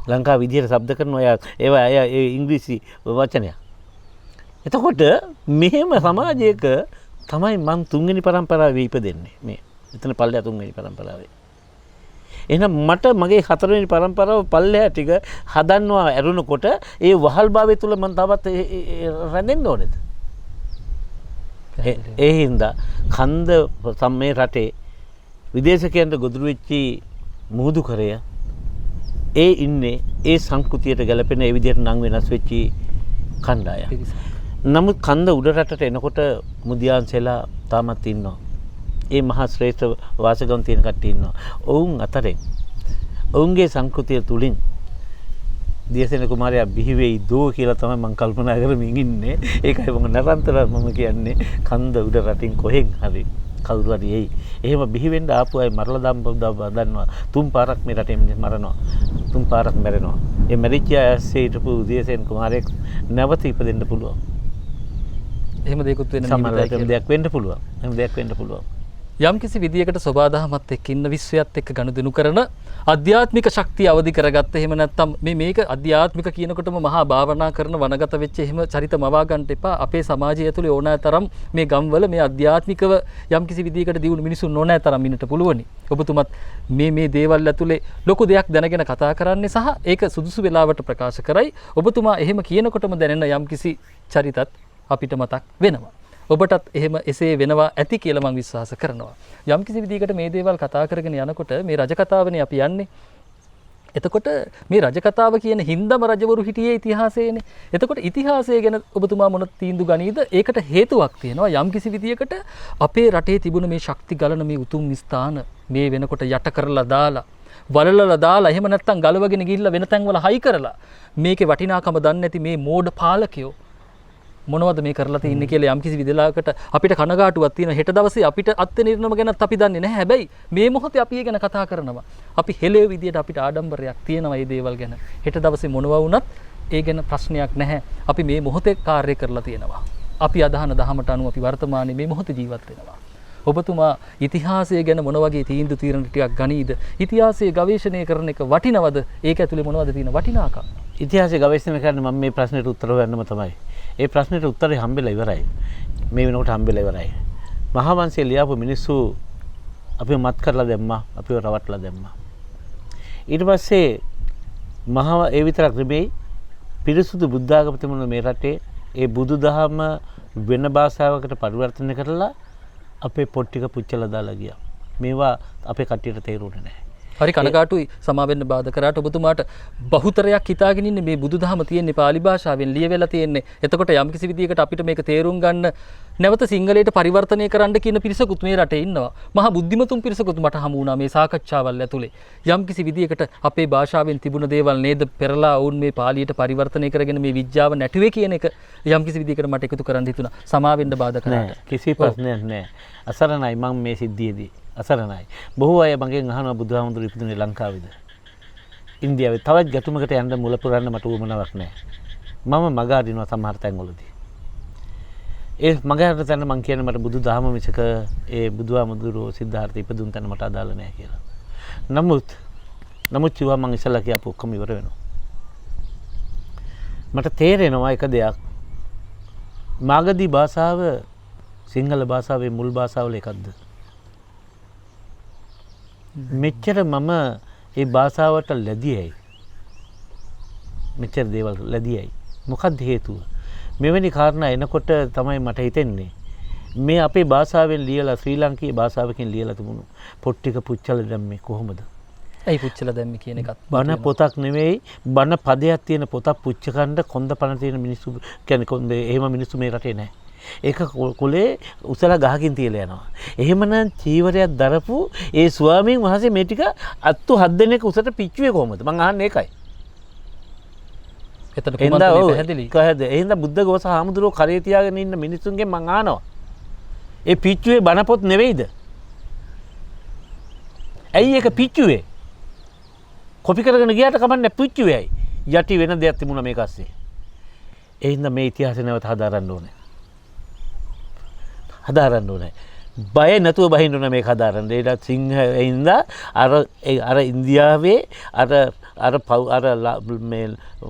ලංකාව විදියට શબ્ද කරනවා ඒවා ඒ ඉංග්‍රීසි වචනයක්. එතකොට මෙහෙම සමාජයක තමයි මං තුන්වෙනි පරම්පරාවේ ඉපදෙන්නේ. මේ එතන පල්ලෙහා තුන්වෙනි පරම්පරාවේ. එහෙනම් මට මගේ හතරවෙනි පරම්පරාව පල්ලෙහා ටික හදන්නවා ඇරුණකොට ඒ වහල්භාවය තුල මම තවත් රැඳෙන්න ඕනේද? ඒ හින්දා කන්ද සම්මේ රටේ විදේශකයන්ට ගොදුරු වෙච්චි මුහුදු කරය ඒ ඉන්නේ ඒ සංස්කෘතියට ගැලපෙන ඒ විදිහට නම් වෙනස් වෙච්චි කණ්ඩායම්. නමුත් කන්ද උඩ රටට එනකොට මුදියන්සෙලා තාමත් ඉන්නවා. ඒ මහා ශ්‍රේෂ්ඨ වාසගම් තියෙන කට්ටිය ඉන්නවා. ඔවුන් අතරින් ඔවුන්ගේ සංස්කෘතිය තුලින් දියසේන කුමාරයා බිහි වෙයි දෝ කියලා තමයි මම කල්පනා කරමින් ඉන්නේ. ඒකයි මම නිරන්තරව මම කියන්නේ කන්ද උඩ රටින් කොහෙන් හරි කවුරු හරි එයි. එහෙම බිහි වෙන්න ආපු අය මරලා දන්නවා. තුන් පාරක් මේ රටේ මරනවා. තුන් පාරක් මැරෙනවා. ඒ මැරිච්ච අය ඇස්සේ හිටපු දියසේන කුමාරයෙක් නැවත ඉපදෙන්න පුළුවන්. එහෙම දෙයක්ත් වෙන සමහරවිට දෙයක් වෙන්න පුළුවන්. එහෙම දෙයක් වෙන්න පුළුවන්. යම් කිසි විදියකට සබාදහමත් එක්ක ඉන්න විශ්වයත් එක්ක ගනුදෙනු කරන අධ්‍යාත්මික ශක්තිය අවදි කරගත්ත. එහෙම නැත්නම් මේක අධ්‍යාත්මික කියනකොටම මහා භාවනා කරන වනගත වෙච්ච එහෙම චරිත මවා ගන්න එපා. අපේ සමාජය ඇතුලේ ඕනෑතරම් මේ ගම්වල මේ අධ්‍යාත්මිකව යම් කිසි විදියකට දියුණු මිනිසුන් ඕනෑතරම් ඉන්නට පුළුවනි. ඔබතුමත් මේ දේවල් ඇතුලේ ලොකු දෙයක් දැනගෙන කතා කරන්නේ සහ ඒක සුදුසු වෙලාවට ප්‍රකාශ කරයි. ඔබතුමා එහෙම කියනකොටම දැනෙන යම් කිසි චරිතත් අපිට මතක් වෙනවා. ඔබටත් එහෙම එසේ වෙනවා ඇති කියලා මම විශ්වාස කරනවා. යම් කිසි විදිහකට මේ දේවල් කතා කරගෙන යනකොට මේ රජ කතාවනේ අපි යන්නේ. එතකොට මේ රජ කතාව කියන හින්දම රජවරු හිටියේ ඉතිහාසයේනේ. එතකොට ඉතිහාසය ගැන ඔබතුමා මොන තීන්දුව ගනීද? ඒකට හේතුවක් තියෙනවා. යම් කිසි විදිහකට අපේ රටේ තිබුණ මේ ශක්ති ගලන මේ උතුම් ස්ථාන මේ වෙනකොට යට කරලා දාලා වලලලා දාලා එහෙම නැත්නම් ගලවගෙන ගිහිල්ලා වෙන තැන්වල හයි කරලා මේකේ වටිනාකම දන්නේ නැති මේ මෝඩ පාලකයෝ මොනවද මේ කරලා තින්නේ කියලා යම් කිසි විදිහකට අපිට කනගාටුවක් තියෙනවා. හෙට දවසේ අපිට අත්නිර්ණම ගැනත් අපි දන්නේ නැහැ. හැබැයි මේ මොහොතේ අපි ඒ ගැන කතා කරනවා. අපි හෙළේ විදියට අපිට ආඩම්බරයක් තියෙනවා මේ දේවල් ගැන. හෙට දවසේ මොනවා වුණත් ඒ ගැන ප්‍රශ්නයක් නැහැ. අපි මේ මොහොතේ කාර්ය කරලා තියෙනවා. අපි අදහන දහමට අනුව අපි වර්තමානයේ මේ මොහොතේ ජීවත් වෙනවා. ඔබතුමා ඉතිහාසය ගැන මොන වගේ තීන්දුව తీරන ටිකක් ගනීද? ඉතිහාසය ගවේෂණය කරන එක වටිනවද? ඒක ඇතුලේ මොනවද තියෙන වටිනාකම්? ඉතිහාසය ගවේෂණය කරන්න මම මේ ප්‍රශ්නෙට උත්තර හොයන්නම තමයි. ඒ ප්‍රශ්නෙට උත්තරේ හම්බෙලා ඉවරයි. මේ වෙනකොට හම්බෙලා ඉවරයි. මහා වංශය ලියාපු මිනිස්සු අපිව මත් කරලා දැම්මා, අපිව රවට්ටලා දැම්මා. ඊට පස්සේ මහා ඒ විතරක් නෙමෙයි පිරිසුදු බුද්ධ ආගම තිබුණ මේ රටේ ඒ බුදුදහම වෙන භාෂාවකට පරිවර්තනය කරලා අපේ පොත් ටික පුච්චලා දාලා ගියා. මේවා අපේ කට්ටියට තේරුනේ නැහැ. හරි කනගාටුයි සමාවෙන්න බාධා කරාට ඔබතුමාට බහුතරයක් හිතාගෙන ඉන්නේ මේ බුදුදහම තියෙන්නේ පාලි භාෂාවෙන් ලියවෙලා තියෙන්නේ. එතකොට යම් කිසි විදියකට අපිට මේක තේරුම් ගන්න නැවත සිංහලයට පරිවර්තනය කරන්න කියන පිරිසකුත් මේ රටේ ඉන්නවා. මහා බුද්ධිමතුන් පිරිසකුත් මට හමු වුණා මේ සාකච්ඡාවල් ඇතුලේ. යම් කිසි විදියකට අපේ භාෂාවෙන් තිබුණ දේවල් නේද පෙරලා වුන් මේ පාලියට පරිවර්තනය කරගෙන මේ විද්‍යාව නැටුවේ කියන එක යම් කිසි විදියකට මට එකතු කරන්න හිතුණා. සමාවෙන්න බාධා කරාට. කිසි ප්‍රශ්නයක් නැහැ. අසරණයි මම මේ සිද්ධියේදී. අසරණයි. බොහෝ අය මගෙන් අහනවා බුදුහාමුදුරු ඉපදුනේ ලංකාවේද? ඉන්දියාවේ. තවත් ගැතුමකට යන්න මුල පුරන්න මට උවමනාවක් නැහැ. මම මග අරිනවා සමහර තැන්වලදී. ඒ මග අරින තැන මම කියන්නේ මට බුදුදහම මිසක ඒ බුදුහාමුදුරු සිද්ධාර්ථ ඉපදුන තැන මට අදාළ නැහැ කියලා. නමුත් කිව්වා මම ඉස්සලා කියපු ඔක්කොම ඉවර වෙනවා. මට තේරෙනවා එක දෙයක්. මාගදී භාෂාව සිංහල භාෂාවේ මුල් භාෂාවල එකක්ද? මෙච්චර මම ඒ භාෂාවට ලැබියයි. මෙච්චර දේවල් ලැබියයි. මොකක්ද හේතුව? මෙවැනි කාරණා එනකොට තමයි මට හිතෙන්නේ මේ අපේ භාෂාවෙන් ලියලා ශ්‍රී ලාංකීය භාෂාවකින් ලියලා තිබුණු පොත් ටික පුච්චලා දැම්මේ කොහොමද? ඇයි පුච්චලා දැම්මේ කියන එකත් බණ පොතක් නෙවෙයි බණ පදයක් තියෙන පොතක් පුච්ච කන්න කොන්ද පණ තියෙන මිනිස්සු කියන්නේ කොන්ද එහෙම මිනිස්සු මේ රටේ නැහැ. ඒක කුලේ උසලා ගහකින් තියලා යනවා. එහෙමනම් චීවරයක් දරපු ඒ ස්වාමීන් වහන්සේ මේ ටික අත්තු 7 දෙනෙක් උසට පිච්චුවේ කොහොමද? මං අහන්නේ ඒකයි. එතන කොහොමද මේ පැහැදිලි? කොහෙද? එහෙනම් බුද්ධ ගෝස හාමුදුරුවෝ කරේ තියාගෙන ඉන්න මිනිස්සුන්ගෙන් මං අහනවා. ඒ පිච්චුවේ බණපොත් නෙවෙයිද? ඇයි ඒක පිච්චුවේ? කොපි කරගෙන ගියාට කමන්නේ පිච්චුවේ ඇයි? යටි වෙන දෙයක් තිබුණා මේක ඇස්සේ. ඒ හින්දා මේ ඉතිහාසය නැවත හදාරන්න ඕනේ. හදාරන්න ඕනේ. බය නැතුව බහින්න ඕනේ මේක හදාරන්න. ඒකට සිංහින්ද අර ඉන්දියාවේ අර මේ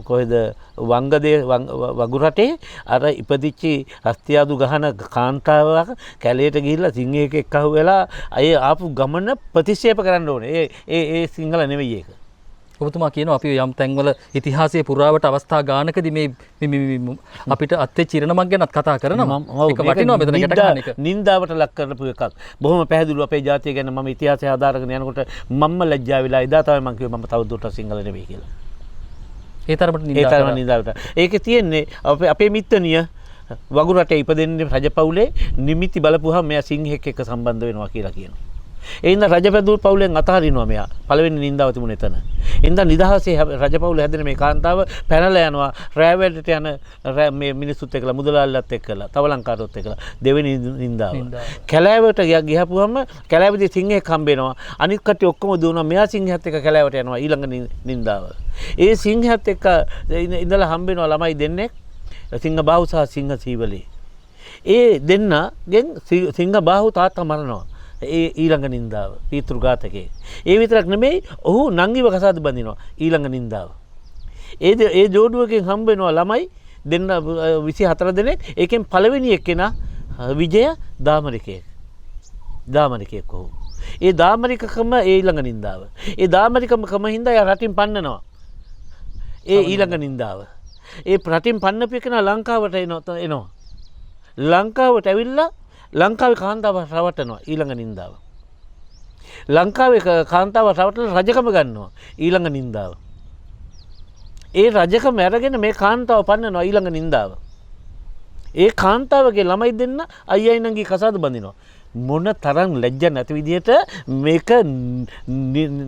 කොහෙද වංගදේ වගුරටේ අර ඉපදිච්චි හස්තියාදු ගහන කාන්තාවක් කැලේට ගිහිල්ලා සිංහයෙක් එක්ක අහුවෙලා අය ආපු ගමන ප්‍රතික්ෂේප කරන්න ඕනේ. ඒ සිංහල නෙවෙයි ඒක. ඔබතුමා කියනවා අපි යම් තැන්වල ඉතිහාසයේ පුරාවට අවස්ථා ගානකදී මේ අපිට අත්‍ය චිරණමක් ගැනත් කතා කරනවා. ඒක වටිනවා මෙතන ගැට ගන්න එක. නින්දාවට ලක් කරපු එකක්. බොහොම පැහැදිලිව අපේ ජාතිය ගැන මම ඉතිහාසය හදාරගෙන යනකොට මම්ම ලැජ්ජා වෙලා එදා තමයි මම කිව්වේ මම තවදුරටත් සිංහල නෙවෙයි කියලා. ඒ තරමට නින්දාවට. ඒකේ තියෙන්නේ අපේ මිත්තනිය වගුරටේ ඉපදෙන්නේ රජපෞලේ නිමිති බලපුවාම මෙයා සිංහෙක් එක්ක සම්බන්ධ වෙනවා කියලා කියනවා. ඒ හින්දා රජපැදුරු පවුලෙන් අතහරිනවා මෙයා. පළවෙනි නින්දාව තිබුණ එතන. ඉඳන් නිදහසේ රජපෞල හැදෙන මේ කාන්තාව පැනලා යනවා රෑ වැඩට යන මේ මිනිස්සුත් එක්කලා මුදලාල්ලත් එක්කලා තව ලංකාරොත් එක්කලා දෙවෙනි නින්දාව. කැලෑවට ගිහපුවම කැලෑවේදී සිංහෙක් හම්බ වෙනවා. අනිත් කට්ටිය ඔක්කොම දුවනවා. මෙයා සිංහයත් එක්ක කැලෑවට යනවා ඊළඟ නින්දාව. ඒ සිංහයත් එක්ක ඉඳලා හම්බ වෙනවා ළමයි දෙන්නෙක්. සිංහ බාහු සහ සිංහ සීවලී. ඒ දෙන්නගෙන් සිංහ බාහු තාත්තා මරනවා. ඒ ඊළඟ නින්දාව පීතෘඝාතකේ. ඒ විතරක් නෙමෙයි ඔහු නංගිව කසාද බඳිනවා ඊළඟ නින්දාව. ඒ ජෝඩුවකින් හම්බ වෙනවා ළමයි දෙන්න 24 දෙනෙක්. ඒකෙන් පළවෙනි එක්කෙනා විජය දාමරිකයෙක්. දාමරිකයෙක් ඔහු. ඒ දාමරිකකම ඒ ඊළඟ නින්දාව. ඒ දාමරිකකම හින්දා යා රටින් පන්නනවා. ඒ ඊළඟ නින්දාව. ඒ රටින් පන්නපු එකනා ලංකාවට එනවා. ලංකාවට ඇවිල්ලා ලංකාවේ කාන්තාව රවටනවා ඊළඟ නින්දාව. ලංකාවේ කාන්තාව රවටලා රජකම ගන්නවා ඊළඟ නින්දාව. ඒ රජකම අරගෙන මේ කාන්තාව පන්නනවා ඊළඟ නින්දාව. ඒ කාන්තාවගේ ළමයි දෙන්න අයියයි නංගි කසාද බඳිනවා. මොන තරම් ලැජ්ජ නැති විදිහට මේක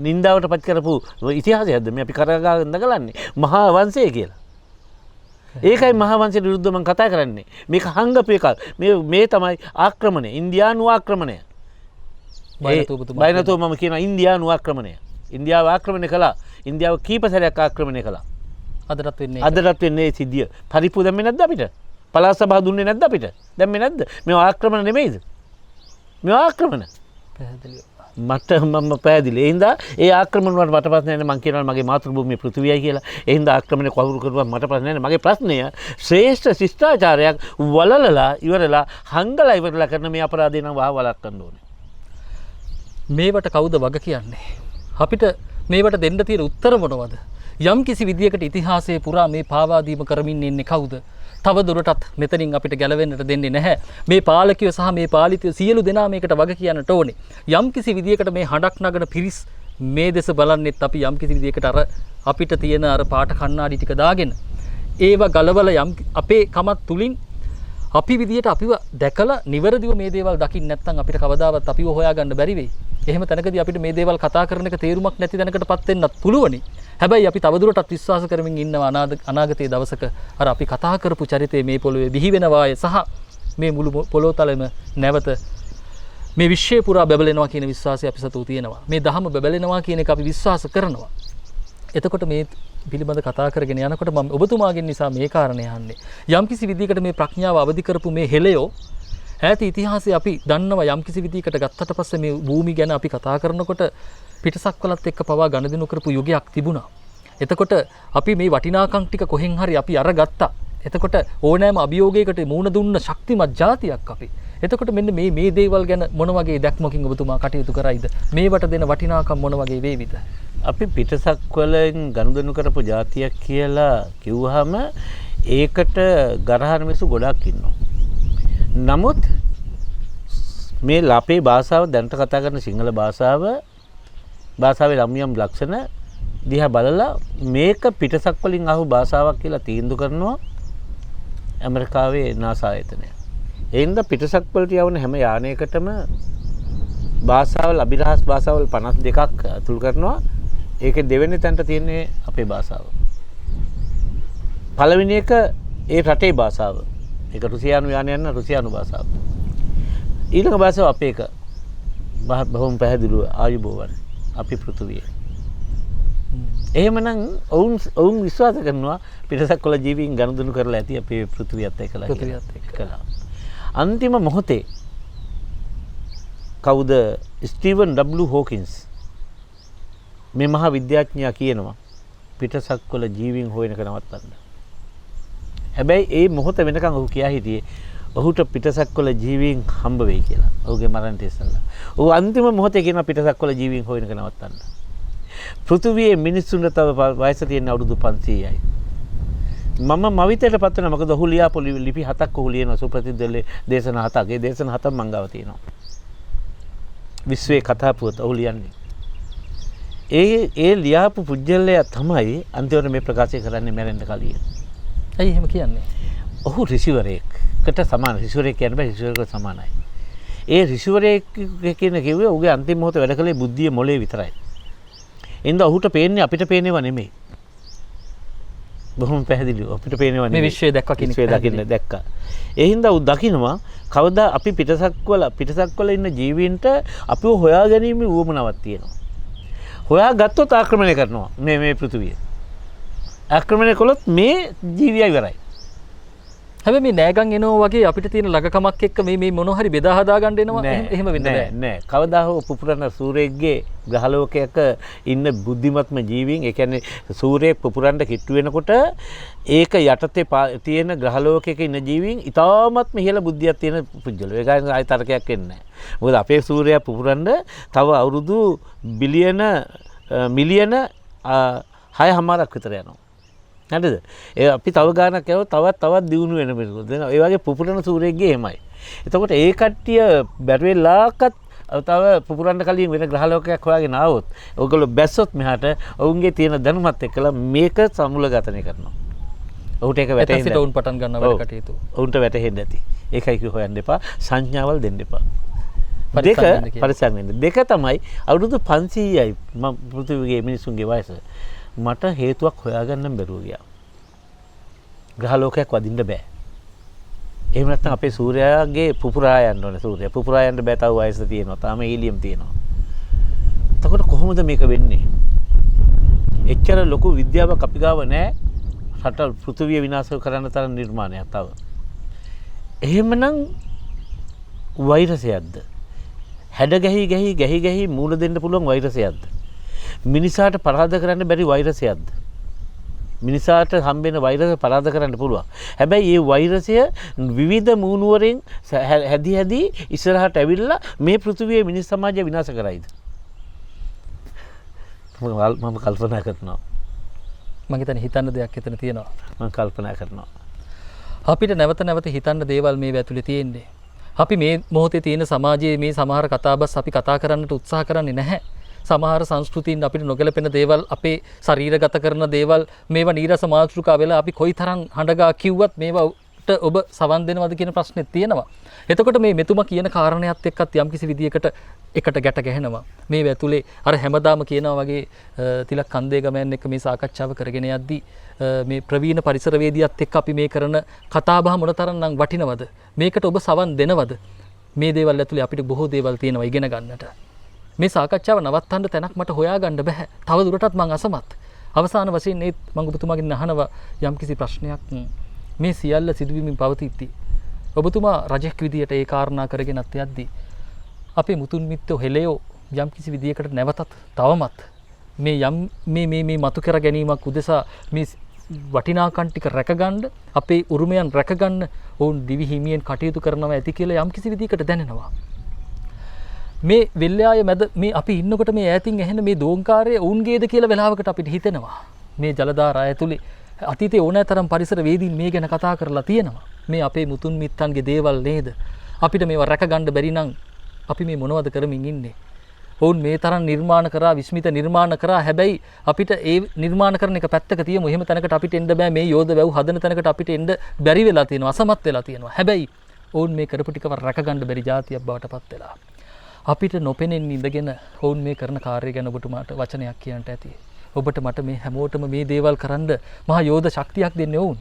නින්දාවට පත් කරපු ඉතිහාසයක්ද මේ අපි කරගාගෙන දගලන්නේ මහා වංශය කියලා. ඒකයි මහා වංශයට විරුද්ධව මම කතා කරන්නේ. මේක හංගපු එකක්. මේ තමයි ආක්‍රමණය. ඉන්දියානු ආක්‍රමණය. බයනතෝ මම කියන ඉන්දියානු ආක්‍රමණය. ඉන්දියාව ආක්‍රමණය කළා. ඉන්දියාව කීප සැරයක් ආක්‍රමණය කළා. අදටත් වෙන්නේ ඒ සිද්ධිය. පරිප්පු දැම්මේ නැද්ද අපිට? පළාත් සභාව දුන්නේ නැද්ද අපිට? දැම්මේ නැද්ද? මේවා ආක්‍රමණ නෙමෙයිද? මේවා ආක්‍රමණ. පැහැදිලිව. මට මම පැහැදිලි. ඒ හින්දා ඒ ආක්‍රමණ වලට මට ප්‍රශ්න නැහැ. මම කියනවා මගේ මාතෘභූමිය පෘථිවියයි කියලා. ඒ හින්දා ආක්‍රමණය කවුරු කරුවා මට ප්‍රශ්න නැහැ. මගේ ප්‍රශ්නය ශ්‍රේෂ්ඨ ශිෂ්ටාචාරයක් වලලලා ඉවරලා හංගලා ඉවරලා කරන මේ අපරාධය නම් වළක්වන්න ඕනේ. මේවට කවුද වග කියන්නේ? අපිට මේවට දෙන්න තියෙන උත්තර මොනවද? යම් කිසි විදියකට ඉතිහාසයේ පුරා මේ පාවා දීම කරමින් ඉන්නේ කවුද? තව දුරටත් මෙතනින් අපිට ගැලවෙන්නට දෙන්නේ නැහැ. මේ පාලකයෝ සහ මේ පාලිතයෝ සියලු දෙනා මේකට වග කියන්නට ඕනේ. යම් කිසි විදියකට මේ හඬක් නගන පිරිස් මේ දෙස බලන්නෙත් අපි යම් කිසි විදියකට අර අපිට තියෙන අර පාට කණ්ණාඩි ටික දාගෙන ඒව ගලවලා යම් අපේ කමත් තුලින් අපි විදියට අපිව දැකලා නිවැරදිව මේ දේවල් දකින්න නැත්නම් අපිට කවදාවත් අපිව හොයාගන්න බැරි වෙයි. එහෙම තැනකදී අපිට මේ දේවල් කතා කරන එක තේරුමක් නැති තැනකටපත් වෙන්නත් පුළුවනි. හැබැයි අපි තවදුරටත් විශ්වාස කරමින් ඉන්නවා අනාගතයේ දවසක අර අපි කතා කරපු චරිතය මේ පොළොවේ බිහි වෙනවාය සහ මේ මුළු පොළොව තලෙම නැවත මේ විශ්වය පුරා බබලෙනවා කියන විශ්වාසය අපි සතු තියෙනවා. මේ ධහම බබලෙනවා කියන එක අපි විශ්වාස කරනවා. එතකොට මේ පිළිබඳ කතා කරගෙන යනකොට මම ඔබතුමාගෙන් නිසා මේ කාරණේ අහන්නේ. යම්කිසි විදිහකට මේ ප්‍රඥාව අවදි කරපු මේ හෙළයෝ ඈත ඉතිහාසයේ අපි දන්නවා යම්කිසි විදිහකට ගත්තට පස්සේ මේ භූමි ගැන අපි කතා කරනකොට පිටසක්වලත් එක්ක පවා ගණදිනු කරපු යුගයක් තිබුණා. එතකොට අපි මේ වටිනාකම් ටික කොහෙන් හරි අපි අරගත්තා. එතකොට ඕනෑම අභියෝගයකට මුහුණ දුන්න ශක්තිමත් ජාතියක් අපි. එතකොට මෙන්න මේ දේවල් ගැන මොන වගේ දැක්මකින් ඔබතුමා කටයුතු කරයිද? මේවට දෙන වටිනාකම් මොන වගේ වේවිද? අපි පිටසක්වලින් ගනුදෙනු කරපු ජාතියක් කියලා කිව්වහම ඒකට ගරහන මිනිස්සු ගොඩක් ඉන්නවා. නමුත් මේ අපේ භාෂාව දැනට කතා කරන සිංහල භාෂාවේ යම් ලක්ෂණ දිහා බලලා මේක පිටසක්වලින් අහු භාෂාවක් කියලා තීන්දුව කරනවා ඇමරිකාවේ NASA ආයතනය. ඒ හින්දා පිටසක්වලට යවන හැම යානයකටම භාෂාවල් අභිරහස් භාෂාවල් 52ක් අතුල් කරනවා. ඒකේ දෙවෙනි තැනට තියෙන්නේ අපේ භාෂාව. පළවෙනි එක ඒ රටේ භාෂාව. ඒක රුසියානු යානයන් රුසියානු භාෂාව. ඊළඟ භාෂාව අපේ එක. බොහොම පැහැදිලිව ආයුබෝවන් අපි පෘථුවියේ. එහෙමනම් ඔවුන් විශ්වාස කරනවා පිටසක්වල ජීවීන් ගනුදෙනු කරලා ඇති අපේ පෘථුවියත් එක්කලා. අන්තිම මොහොතේ කවුද ස්ටීවන් W හෝකින්ස් මේ මහා විද්‍යාඥයා කියනවා පිටසක්වල ජීවීන් හොයනක නවත්තන්න. හැබැයි ඒ මොහොත වෙනකන් ඔහු කියා හිටියේ ඔහුට පිටසක්වල ජීවීන් හම්බ වෙයි කියලා. ඔහුගේ මරණයට ඉස්සෙල්ලා. ඔහු අන්තිම මොහොතේ කියන පිටසක්වල ජීවීන් හොයනක නවත්තන්න. පෘථුවියේ මිනිස්සුන්ට තව වයස තියෙන අවුරුදු 500යි. මම මවිතයට පත් වෙනවා. මොකද ඔහු ලියාපු ලිපි 7ක් ඔහු ලියනවා සුප්‍රසිද්ධ දේශනා 7ක්. ඒ දේශනා 7ක් මං ගාව තියෙනවා. විශ්වයේ කතා පුවත ඔහු ලියන්නේ. ඒ ලියාපු පුජ්‍යලයා තමයි අන්තිමට මේ ප්‍රකාශය කරන්නේ මැරෙන්න කලින්. ඇයි එහෙම කියන්නේ? ඔහු ඍෂිවරයෙක්ට සමාන. ඍෂිවරයෙක් කියන්නේ බෑ ඍෂිවරයෙකුට සමානයි. ඒ ඍෂිවරයෙක් කියන කිව්වේ ඔහුගේ අන්තිම මොහොතේ වැඩ කළේ බුද්ධිය මොලේ විතරයි. එඳ ඔහුට පේන්නේ අපිට පේනව නෙමෙයි. බොහොම පැහැදිලිව අපිට පේනව නෙමෙයි. මේ විශ්වය දැක්කා කියන විශ්වය දකින්න දැක්කා. ඒ හින්දා උ දකින්නවා කවදා අපි පිටසක්වල ඉන්න ජීවීන්ට අපිව හොයා ගැනීම උවමනාවක් තියෙනවා. හොයා ගත්තොත් ආක්‍රමණය කරනවා මේ පෘථිවිය. ආක්‍රමණය කළොත් මේ ජීවියා ඉවරයි. හැබැයි මේ නෑගන් එනවා වගේ අපිට තියෙන ළඟකමක් එක්ක මේ මොන හරි බෙදා හදා ගන්න එනවා එහෙම වෙන්නේ නැහැ. නෑ. කවදා හෝ පුපුරන සූර්යයේ ග්‍රහලෝකයක ඉන්න බුද්ධිමත්ම ජීවීන්, ඒ කියන්නේ සූර්යයේ පුපුරන්න කිට්ටු වෙනකොට ඒක යටතේ තියෙන ග්‍රහලෝකයක ඉන්න ජීවීන් ඊටාත්ම ඉහළ බුද්ධියක් තියෙන පුජ්‍යලෝ. ඒක ආයෙ තර්කයක් එන්නේ නැහැ. මොකද අපේ සූර්යයා පුපුරන්න තව අවුරුදු මිලියන 6.5ක් විතර යනවා. හරිද? ඒ අපි තව ගානක් යවුවා තවත් දියුණු වෙන පිළිගොඩ දෙනවා. ඒ වගේ පුපුරන සූර්යයේ එහෙමයි. එතකොට ඒ කට්ටිය බැරිවෙලාකත් තව පුපුරන්න කලින් වෙන ග්‍රහලෝකයක් හොයාගෙන ආවොත් ඔයගොල්ලෝ බැස්සොත් මෙහාට ඔවුන්ගේ තියෙන දැනුමත් එක්කලා මේක සමුලඝාතනය කරනවා. ඔහුට ඒක වැටහෙන්නේ. ඔවුන් පටන් ගන්න වැඩ කටයුතු. ඔවුන්ට වැටහෙන්නේ නැති. ඒකයි කිව්ව හොයන්න එපා. සංඥාවල් දෙන්න එපා. දෙක පරිස්සම් වෙන්න. දෙක තමයි අවුරුදු 500යි මම පෘථිවියේ මිනිසුන්ගේ වයස. මට හේතුවක් හොයාගන්න බැරුව ගියා. ග්‍රහලෝකයක් වදින්න බෑ. එහෙම නැත්නම් අපේ සූර්යයාගේ පුපුරා යන්න ඕනේ. සූර්යයා පුපුරා යන්න බෑ, තව වයස තියෙනවා. තාම හීලියම් තියෙනවා. එතකොට කොහොමද මේක වෙන්නේ? එච්චර ලොකු විද්‍යාවක් අපි ගාව නැහැ. රට පෘථිවිය විනාශ කරන්න තරම් නිර්මාණයක් තව. එහෙමනම් වෛරසයක්ද? හැඩ ගැහි මූණ දෙන්න පුළුවන් වෛරසයක්ද? මිනිසාට පරාද කරන්න බැරි වෛරසයක්ද? මිනිසාට හම්බෙන වෛරසය පරාද කරන්න පුළුවන්. හැබැයි මේ වෛරසය විවිධ මූණුවරින් හැදී ඉස්සරහට ඇවිල්ලා මේ පෘථිවියේ මිනිස් සමාජය විනාශ කරයිද? මම කල්පනා කරනවා. මම හිතන්නේ හිතන්න දෙයක් එතන තියෙනවා. මම කල්පනා කරනවා. අපිට නැවත හිතන්න දේවල් මේ ඇතුලේ තියෙන්නේ. අපි මේ මොහොතේ තියෙන සමාජයේ මේ සමහර කතාබස් අපි කතා කරන්නට උත්සාහ කරන්නේ නැහැ. සමහර සංස්කෘතීන් අපිට නොගැලපෙන දේවල්, අපේ ශරීරගත කරන දේවල්, මේවා නීරස මාතෘකා වෙලා අපි කොයිතරම් හඬගා කිව්වත් මේවට ඔබ සවන් දෙනවද කියන ප්‍රශ්නේ තියෙනවා. එතකොට මේ මෙතුමා කියන කාරණයක් එක්කත් යම්කිසි විදියකට එකට ගැට ගැහෙනවා. මේ ඇතුලේ අර හැමදාම කියනවා වගේ තිලක් කන්දේගමයන් එක්ක මේ සාකච්ඡාව කරගෙන යද්දී මේ ප්‍රවීණ පරිසරවේදියාත් එක්ක අපි මේ කරන කතාබහ මොනතරම්නම් වටිනවද? මේකට ඔබ සවන් දෙනවද? මේ දේවල් ඇතුලේ අපිට බොහෝ දේවල් තියෙනවා ඉගෙන ගන්නට. මේ සාකච්ඡාව නවත්තන්න තැනක් මට හොයාගන්න බෑ. තව දුරටත් මං අසමත්. අවසාන වශයෙන් මේ මම ඔබතුමාගෙන් අහනවා යම්කිසි ප්‍රශ්නයක් මේ සියල්ල සිදුවීමින් පවතිද්දී ඔබතුමා රජෙක් විදියට ඒ කාරණා කරගෙනත් යද්දී අපේ මුතුන් මිත්තෝ හෙළයෝ යම්කිසි විදියකට නැවතත් තවමත් මේ මතු කර ගැනීමක් උදෙසා මේ වටිනාකම් ටික රැකගන්න, අපේ උරුමයන් රැකගන්න ඔවුන් දිවි හිමියෙන් කටයුතු කරනවා ඇති කියලා යම්කිසි විදියකට දැනෙනවා. මේ වෙල්යාය මැද මේ අපි ඉන්නකොට මේ ඈතින් ඇහෙන මේ දෝංකාරය ඔවුන්ගේද කියලා වෙලාවකට අපිට හිතෙනවා. මේ ජලධාරා ඇතුලේ අතීතයේ ඕනෑ තරම් පරිසර වේදීන් මේ ගැන කතා කරලා තියෙනවා. මේ අපේ මුතුන් මිත්තන්ගේ දේවල් නේද? අපිට මේවා රැකගන්න බැරි නම් අපි මේ මොනවද කරමින් ඉන්නේ? ඔවුන් මේ තරම් නිර්මාණ කරා, විස්මිත නිර්මාණ කරා. හැබැයි අපිට ඒ නිර්මාණ කරන එක පැත්තක තියමු. එහෙම තැනකට අපිට එන්න බෑ. මේ යෝධ වැව් හදන තැනකට අපිට එන්න බැරි වෙලා තියෙනවා, අසමත් වෙලා තියෙනවා. හැබැයි ඔවුන් මේ කරපු ටිකව රැකගන්න බැරි જાතියක් බවට පත් වෙලා. අපිට නොපෙනෙන ඉඳගෙන ඔවුන් මේ කරන කාර්යය ගැන ඔබතුමාට වචනයක් කියන්නට ඇති. ඔබට මට මේ හැමෝටම මේ දේවල් කරන්න මහා යෝධ ශක්තියක් දෙන්නේ ඔවුන්.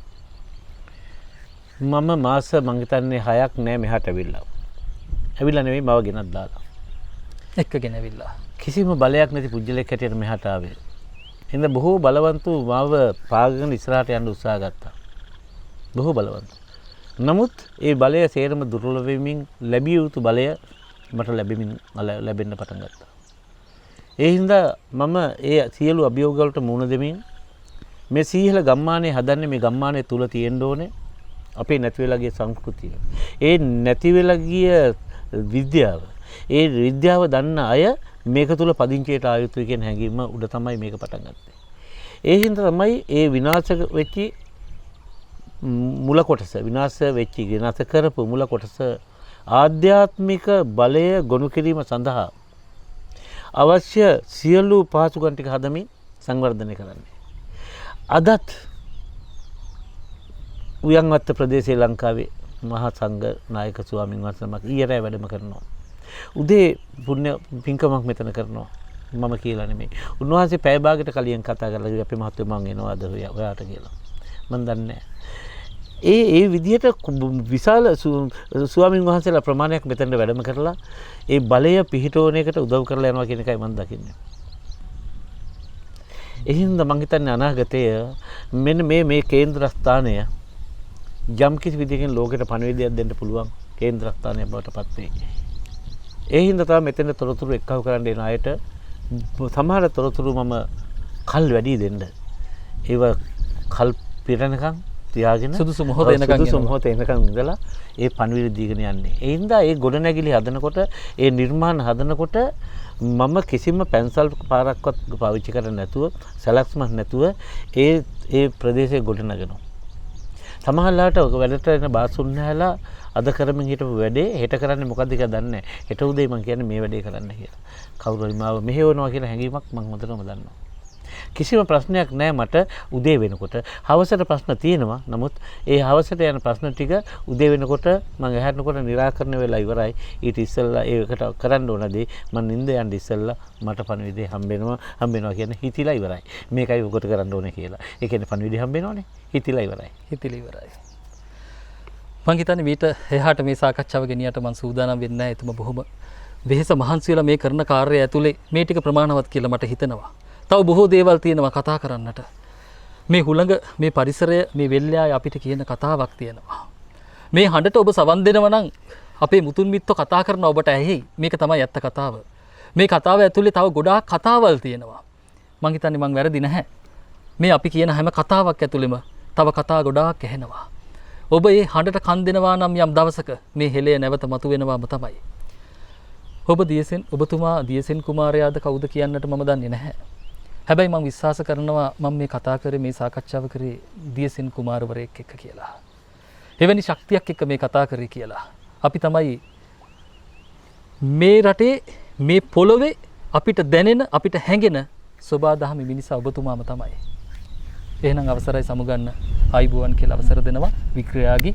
මම මාස මං හිතන්නේ 6ක් නෑ මෙහාට ඇවිල්ලා. ඇවිල්ලා නෙවෙයි මව ගෙනත් දාලා. එක්කගෙන ඇවිල්ලා. කිසිම බලයක් නැති පුජ්‍යලෙක් හැටියට මෙහාට ආවේ. එඳ බොහෝ බලවන්තු මාව පාගගෙන ඉස්සරහට යන්න උත්සාහ ගත්තා. බොහෝ බලවන්තු. නමුත් ඒ බලය සේරම දුර්වල වෙමින් ලැබිය යුතු බලය මට ලැබෙන්න පටන් ගත්තා. ඒ හින්දා මම ඒ සියලු අභියෝග වලට මුහුණ දෙමින් මේ සීහල ගම්මානයේ හදන්නේ මේ ගම්මානයේ තුල තියෙන්න ඕනේ අපේ නැති වෙලා ගිය සංස්කෘතිය. ඒ නැති වෙලා ගිය විද්‍යාව. ඒ විද්‍යාව දන්න අය මේක තුල පදිංචියට ආයුතුයි කියන හැඟීම උඩ තමයි මේක පටන් ගත්තේ. ඒ හින්දා තමයි ඒ විනාශ වෙච්චි මුල කොටස විනාශ කරපු මුල කොටස ආධ්‍යාත්මික බලය ගොනු කිරීම සඳහා අවශ්‍ය සියලු පහසුකම් ටික හදමින් සංවර්ධනය කරන්නේ. අදත් උයන්වත්ත ප්‍රදේශයේ ලංකාවේ මහා සංඝ නායක ස්වාමීන් වහන්සේ නමක් ඊයරෑ වැඩම කරනවා. උදේ පුණ්‍ය පින්කමක් මෙතන කරනවා. මම කියලා නෙමෙයි. උන්වහන්සේ පැය භාගයකට කලින් කතා කරලා අපේ මහත්තයෝ මං එනවාද ඔයාට කියලා. මම දන්නේ නැහැ. ඒ විදිහට විශාල ස්වාමීන් වහන්සේලා ප්‍රමාණයක් මෙතනට වැඩම කරලා ඒ බලය පිහිටවන එකට උදව් කරලා යනවා කියන එකයි මම දකින්නේ. එහෙනම් මම හිතන්නේ අනාගතයේ මෙන්න මේ කේන්ද්‍රස්ථානය යම් කිසි විදිහකින් ලෝකෙට පණිවිඩයක් දෙන්න පුළුවන් කේන්ද්‍රස්ථානයක් බවට පත් වෙයි. ඒ හින්දා තමයි මෙතන තොරතුරු එක්කව කරන්න එන අයට සමහර තොරතුරු මම කල් වැඩි දෙන්න. ඒව කල් පිරෙනකම් තියාගෙන සුදුසු මොහොත එනකම් ඉඳලා ඒ පණිවිඩ දීගෙන යන්නේ. ඒ හින්දා ඒ ගොඩනැගිලි හදනකොට ඒ නිර්මාණ හදනකොට මම කිසිම පැන්සල් පාරක්වත් පාවිච්චි කරන්නේ නැතුව සැලැක්මක් නැතුව ඒ ප්‍රදේශයේ ගොඩනගනවා. සමහරලාට වැඩට එන බාසුන් නැහැලා අද කරමින් හිටපු වැඩේ හෙට කරන්නේ මොකද්ද කියලා දන්නේ නැහැ. හෙට උදේ මම කියන්නේ මේ වැඩේ කරන්න කියලා. කවුරු හරි මාව මෙහෙවනවා කියලා හැඟීමක් මම හොඳටම දන්නවා. කිසිම ප්‍රශ්නයක් නැහැ මට උදේ වෙනකොට. හවසට ප්‍රශ්න තියෙනවා. නමුත් ඒ හවසට යන ප්‍රශ්න ටික උදේ වෙනකොට මම ඇහැරනකොට निराකරණය වෙලා ඉවරයි. ඊට ඉස්සෙල්ලා ඒකට කරන්න ඕන දේ මම නිින්ද යන්න ඉස්සෙල්ලා මට පණිවිඩය හම්බෙනවා කියන්නේ හිතිලා ඉවරයි. මේකයි උකට කරන්න ඕනේ කියලා. ඒ කියන්නේ පණිවිඩය හම්බෙනවනේ. හිතිලා ඉවරයි. මං හිතන්නේ මීට එහාට මේ සාකච්ඡාව ගෙනියට මං සූදානම් වෙන්නේ නැහැ. එතුම බොහොම වෙහෙස මහන්සි වෙලා මේ කරන කාර්යය ඇතුලේ මේ ටික ප්‍රමාණවත් කියලා මට හිතෙනවා. තව බොහෝ දේවල් තියෙනවා කතා කරන්නට. මේ හුළඟ මේ පරිසරය මේ වෙල්යාය අපිට කියන කතාවක් තියෙනවා. මේ හඬට ඔබ සවන් දෙනවා නම් අපේ මුතුන් මිත්තෝ කතා කරන ඔබට ඇහි. මේක තමයි ඇත්ත කතාව. මේ කතාව ඇතුලේ තව ගොඩාක් කතාවල් තියෙනවා. මං හිතන්නේ මං වැරදි නැහැ. මේ අපි කියන හැම කතාවක් ඇතුළෙම තව කතා ගොඩාක් ඇහෙනවා. ඔබ මේ හඬට කන් දෙනවා නම් යම් දවසක මේ හෙළය නැවත මතුවෙනවාම තමයි. ඔබතුමා දියසෙන් කුමාරයාද කවුද කියන්නට මම දන්නේ නැහැ. හැබැයි මම විශ්වාස කරනවා මම මේ කතා කරේ මේ සාකච්ඡාව කරේ දියසෙන් කුමාරවරයෙක් එක්ක කියලා. එවැනි ශක්තියක් එක්ක මේ කතා කරේ කියලා. අපි තමයි මේ රටේ මේ පොළොවේ අපිට දැනෙන අපිට හැඟෙන සෝබාදහමි මිනිසා ඔබතුමාම තමයි. එහෙනම් අවසරයි සමුගන්න ආයිබුවන් කියලා අවසර දෙනවා වික්‍රයාගේ.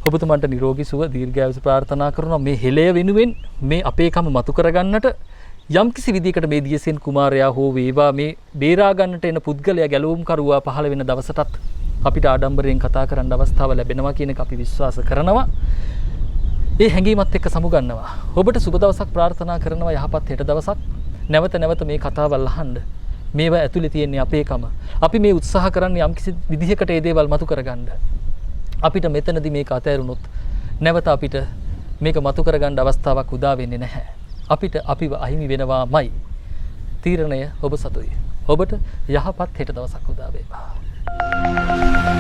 ඔබතුමන්ට නිරෝගී සුව දීර්ඝායුෂ ප්‍රාර්ථනා කරනවා. මේ හෙළය වෙනුවෙන් මේ අපේකම මතු කරගන්නට යම් කිසි විදිහකට මේ දියසෙන් කුමාරයා හෝ වේවා මේ බේරා ගන්නට එන පුද්ගලයා ගැලවුම් කරුවා පහළ වෙන දවසටත් අපිට ආඩම්බරයෙන් කතා කරන්න අවස්ථාව ලැබෙනවා කියන එක අපි විශ්වාස කරනවා. ඒ හැඟීමත් එක්ක සමුගන්නවා. ඔබට සුබ දවසක් ප්‍රාර්ථනා කරනවා. යහපත් හෙට දවසක්. නැවත මේ කතාවල් අහන්න. මේවා ඇතුලේ තියෙන්නේ අපේකම. අපි මේ උත්සාහ කරන්නේ යම් කිසි විදිහකට ඒ දේවල් මතු කරගන්න. අපිට මෙතනදී මේක අතහැරුණොත් නැවත අපිට මේක මතු කරගන්න අවස්ථාවක් උදා වෙන්නේ නැහැ. අපිට අපිව අහිමි වෙනවාමයි. තීරණය ඔබ සතුයි. ඔබට යහපත් හෙට දවසක් උදා වේවා.